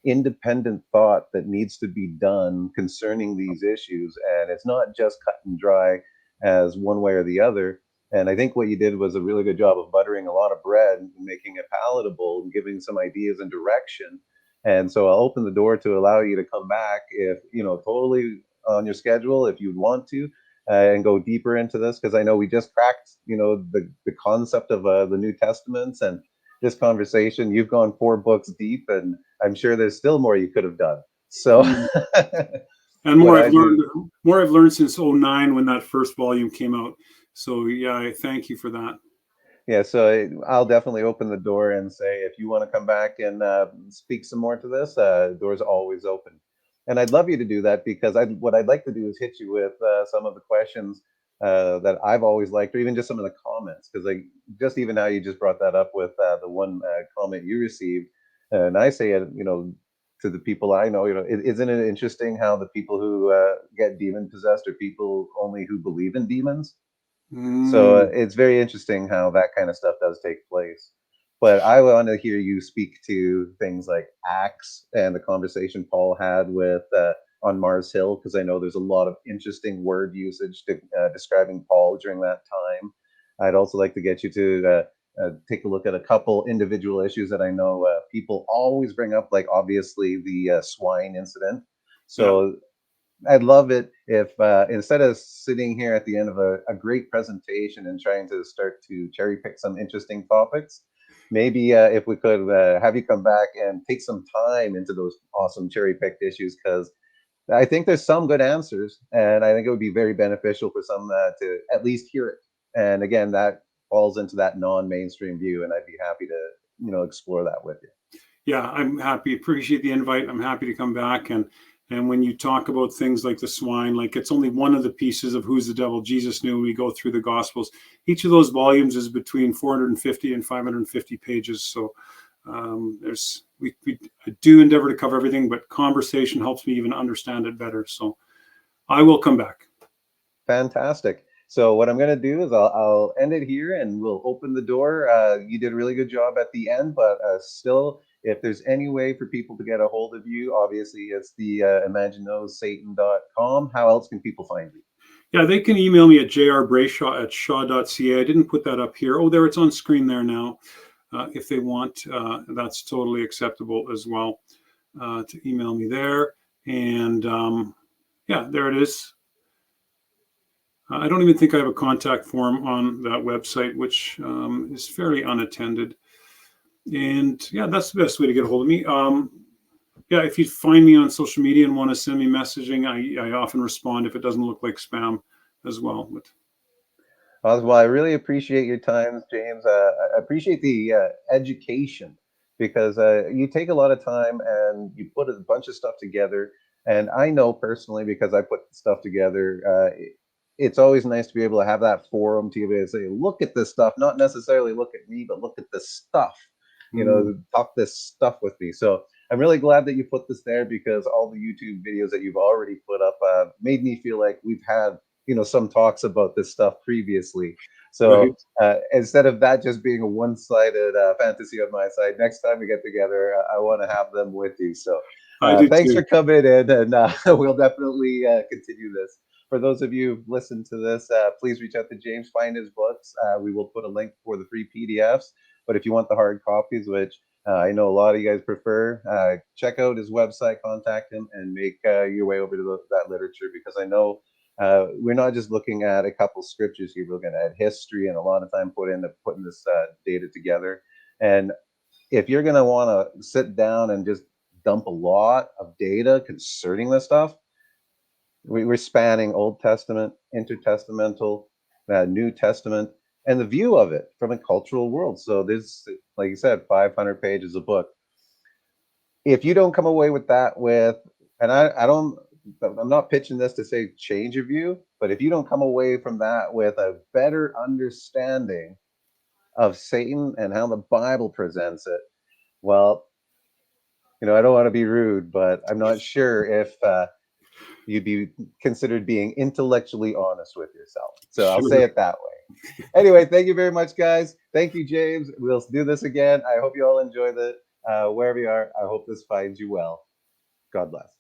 independent thought that needs to be done concerning these issues. And it's not just cut and dry as one way or the other. And I think what you did was a really good job of buttering a lot of bread and making it palatable and giving some ideas and direction. And so I'll open the door to allow you to come back if, totally on your schedule, if you'd want to, and go deeper into this, because I know we just cracked, the concept of the New Testaments, and this conversation, you've gone 4 books deep, and I'm sure there's still more you could have done. So, and more I've learned since 2009 when that first volume came out. So yeah, I thank you for that. Yeah, so I'll definitely open the door and say, if you want to come back and speak some more to this, door's always open. And I'd love you to do that, because what I'd like to do is hit you with some of the questions that I've always liked, or even just some of the comments, because just even how you just brought that up with the one comment you received, and I say it, to the people I know, isn't it interesting how the people who get demon possessed are people only who believe in demons? So it's very interesting how that kind of stuff does take place. But I want to hear you speak to things like Acts and the conversation Paul had with on Mars Hill, because I know there's a lot of interesting word usage describing Paul during that time. I'd also like to get you to take a look at a couple individual issues that I know people always bring up, like obviously the swine incident. So I'd love it if instead of sitting here at the end of a great presentation and trying to start to cherry pick some interesting topics, maybe if we could have you come back and take some time into those awesome cherry picked issues, because I think there's some good answers, and I think it would be very beneficial for some to at least hear it. And again, that falls into that non-mainstream view, and I'd be happy to explore that with you. Yeah, I'm happy. Appreciate the invite. I'm happy to come back. And when you talk about things like the swine, like it's only one of the pieces of Who's the Devil Jesus Knew. When we go through the Gospels, each of those volumes is between 450 and 550 pages. So I do endeavor to cover everything, but conversation helps me even understand it better. So I will come back. Fantastic. So what I'm going to do is I'll end it here, and we'll open the door. You did a really good job at the end, but still, if there's any way for people to get a hold of you, obviously it's the ImagineNoSatan.com. How else can people find you? Yeah, they can email me at jrbrayshaw@shaw.ca. I didn't put that up here. Oh, there, it's on screen there now. If they want, that's totally acceptable as well, to email me there. And there it is. I don't even think I have a contact form on that website, which is fairly unattended. And yeah, that's the best way to get a hold of me. If you find me on social media and want to send me messaging, I often respond if it doesn't look like spam as well. But well, I really appreciate your time, James. I appreciate the education, because you take a lot of time and you put a bunch of stuff together. And I know personally, because I put stuff together, it's always nice to be able to have that forum to be able to say, look at this stuff, not necessarily look at me, but look at this stuff, Mm. talk this stuff with me. So I'm really glad that you put this there, because all the YouTube videos that you've already put up made me feel like we've had, some talks about this stuff previously. So Right. instead of that just being a one-sided fantasy on my side, next time we get together, I want to have them with you. So I do thanks too. for coming in, and we'll definitely continue this. For those of you who've listened to this, please reach out to James, find his books. We will put a link for the free PDFs. But if you want the hard copies, which I know a lot of you guys prefer, check out his website, contact him, and make your way over to that literature, because I know we're not just looking at a couple scriptures here. We're looking at history and a lot of time put into putting this data together. And if you're going to want to sit down and just dump a lot of data concerning this stuff, we're spanning Old Testament, intertestamental, New Testament, and the view of it from a cultural world. So there's, like you said, 500 pages of book. If you don't come away with that, and I don't, I'm not pitching this to say change your view, but if you don't come away from that with a better understanding of Satan and how the Bible presents it, well, I don't want to be rude, but I'm not sure if you'd be considered being intellectually honest with yourself. So I'll say Sure. it that way. Anyway, thank you very much, guys. Thank you, James. We'll do this again. I hope you all enjoyed it. Wherever you are, I hope this finds you well. God bless.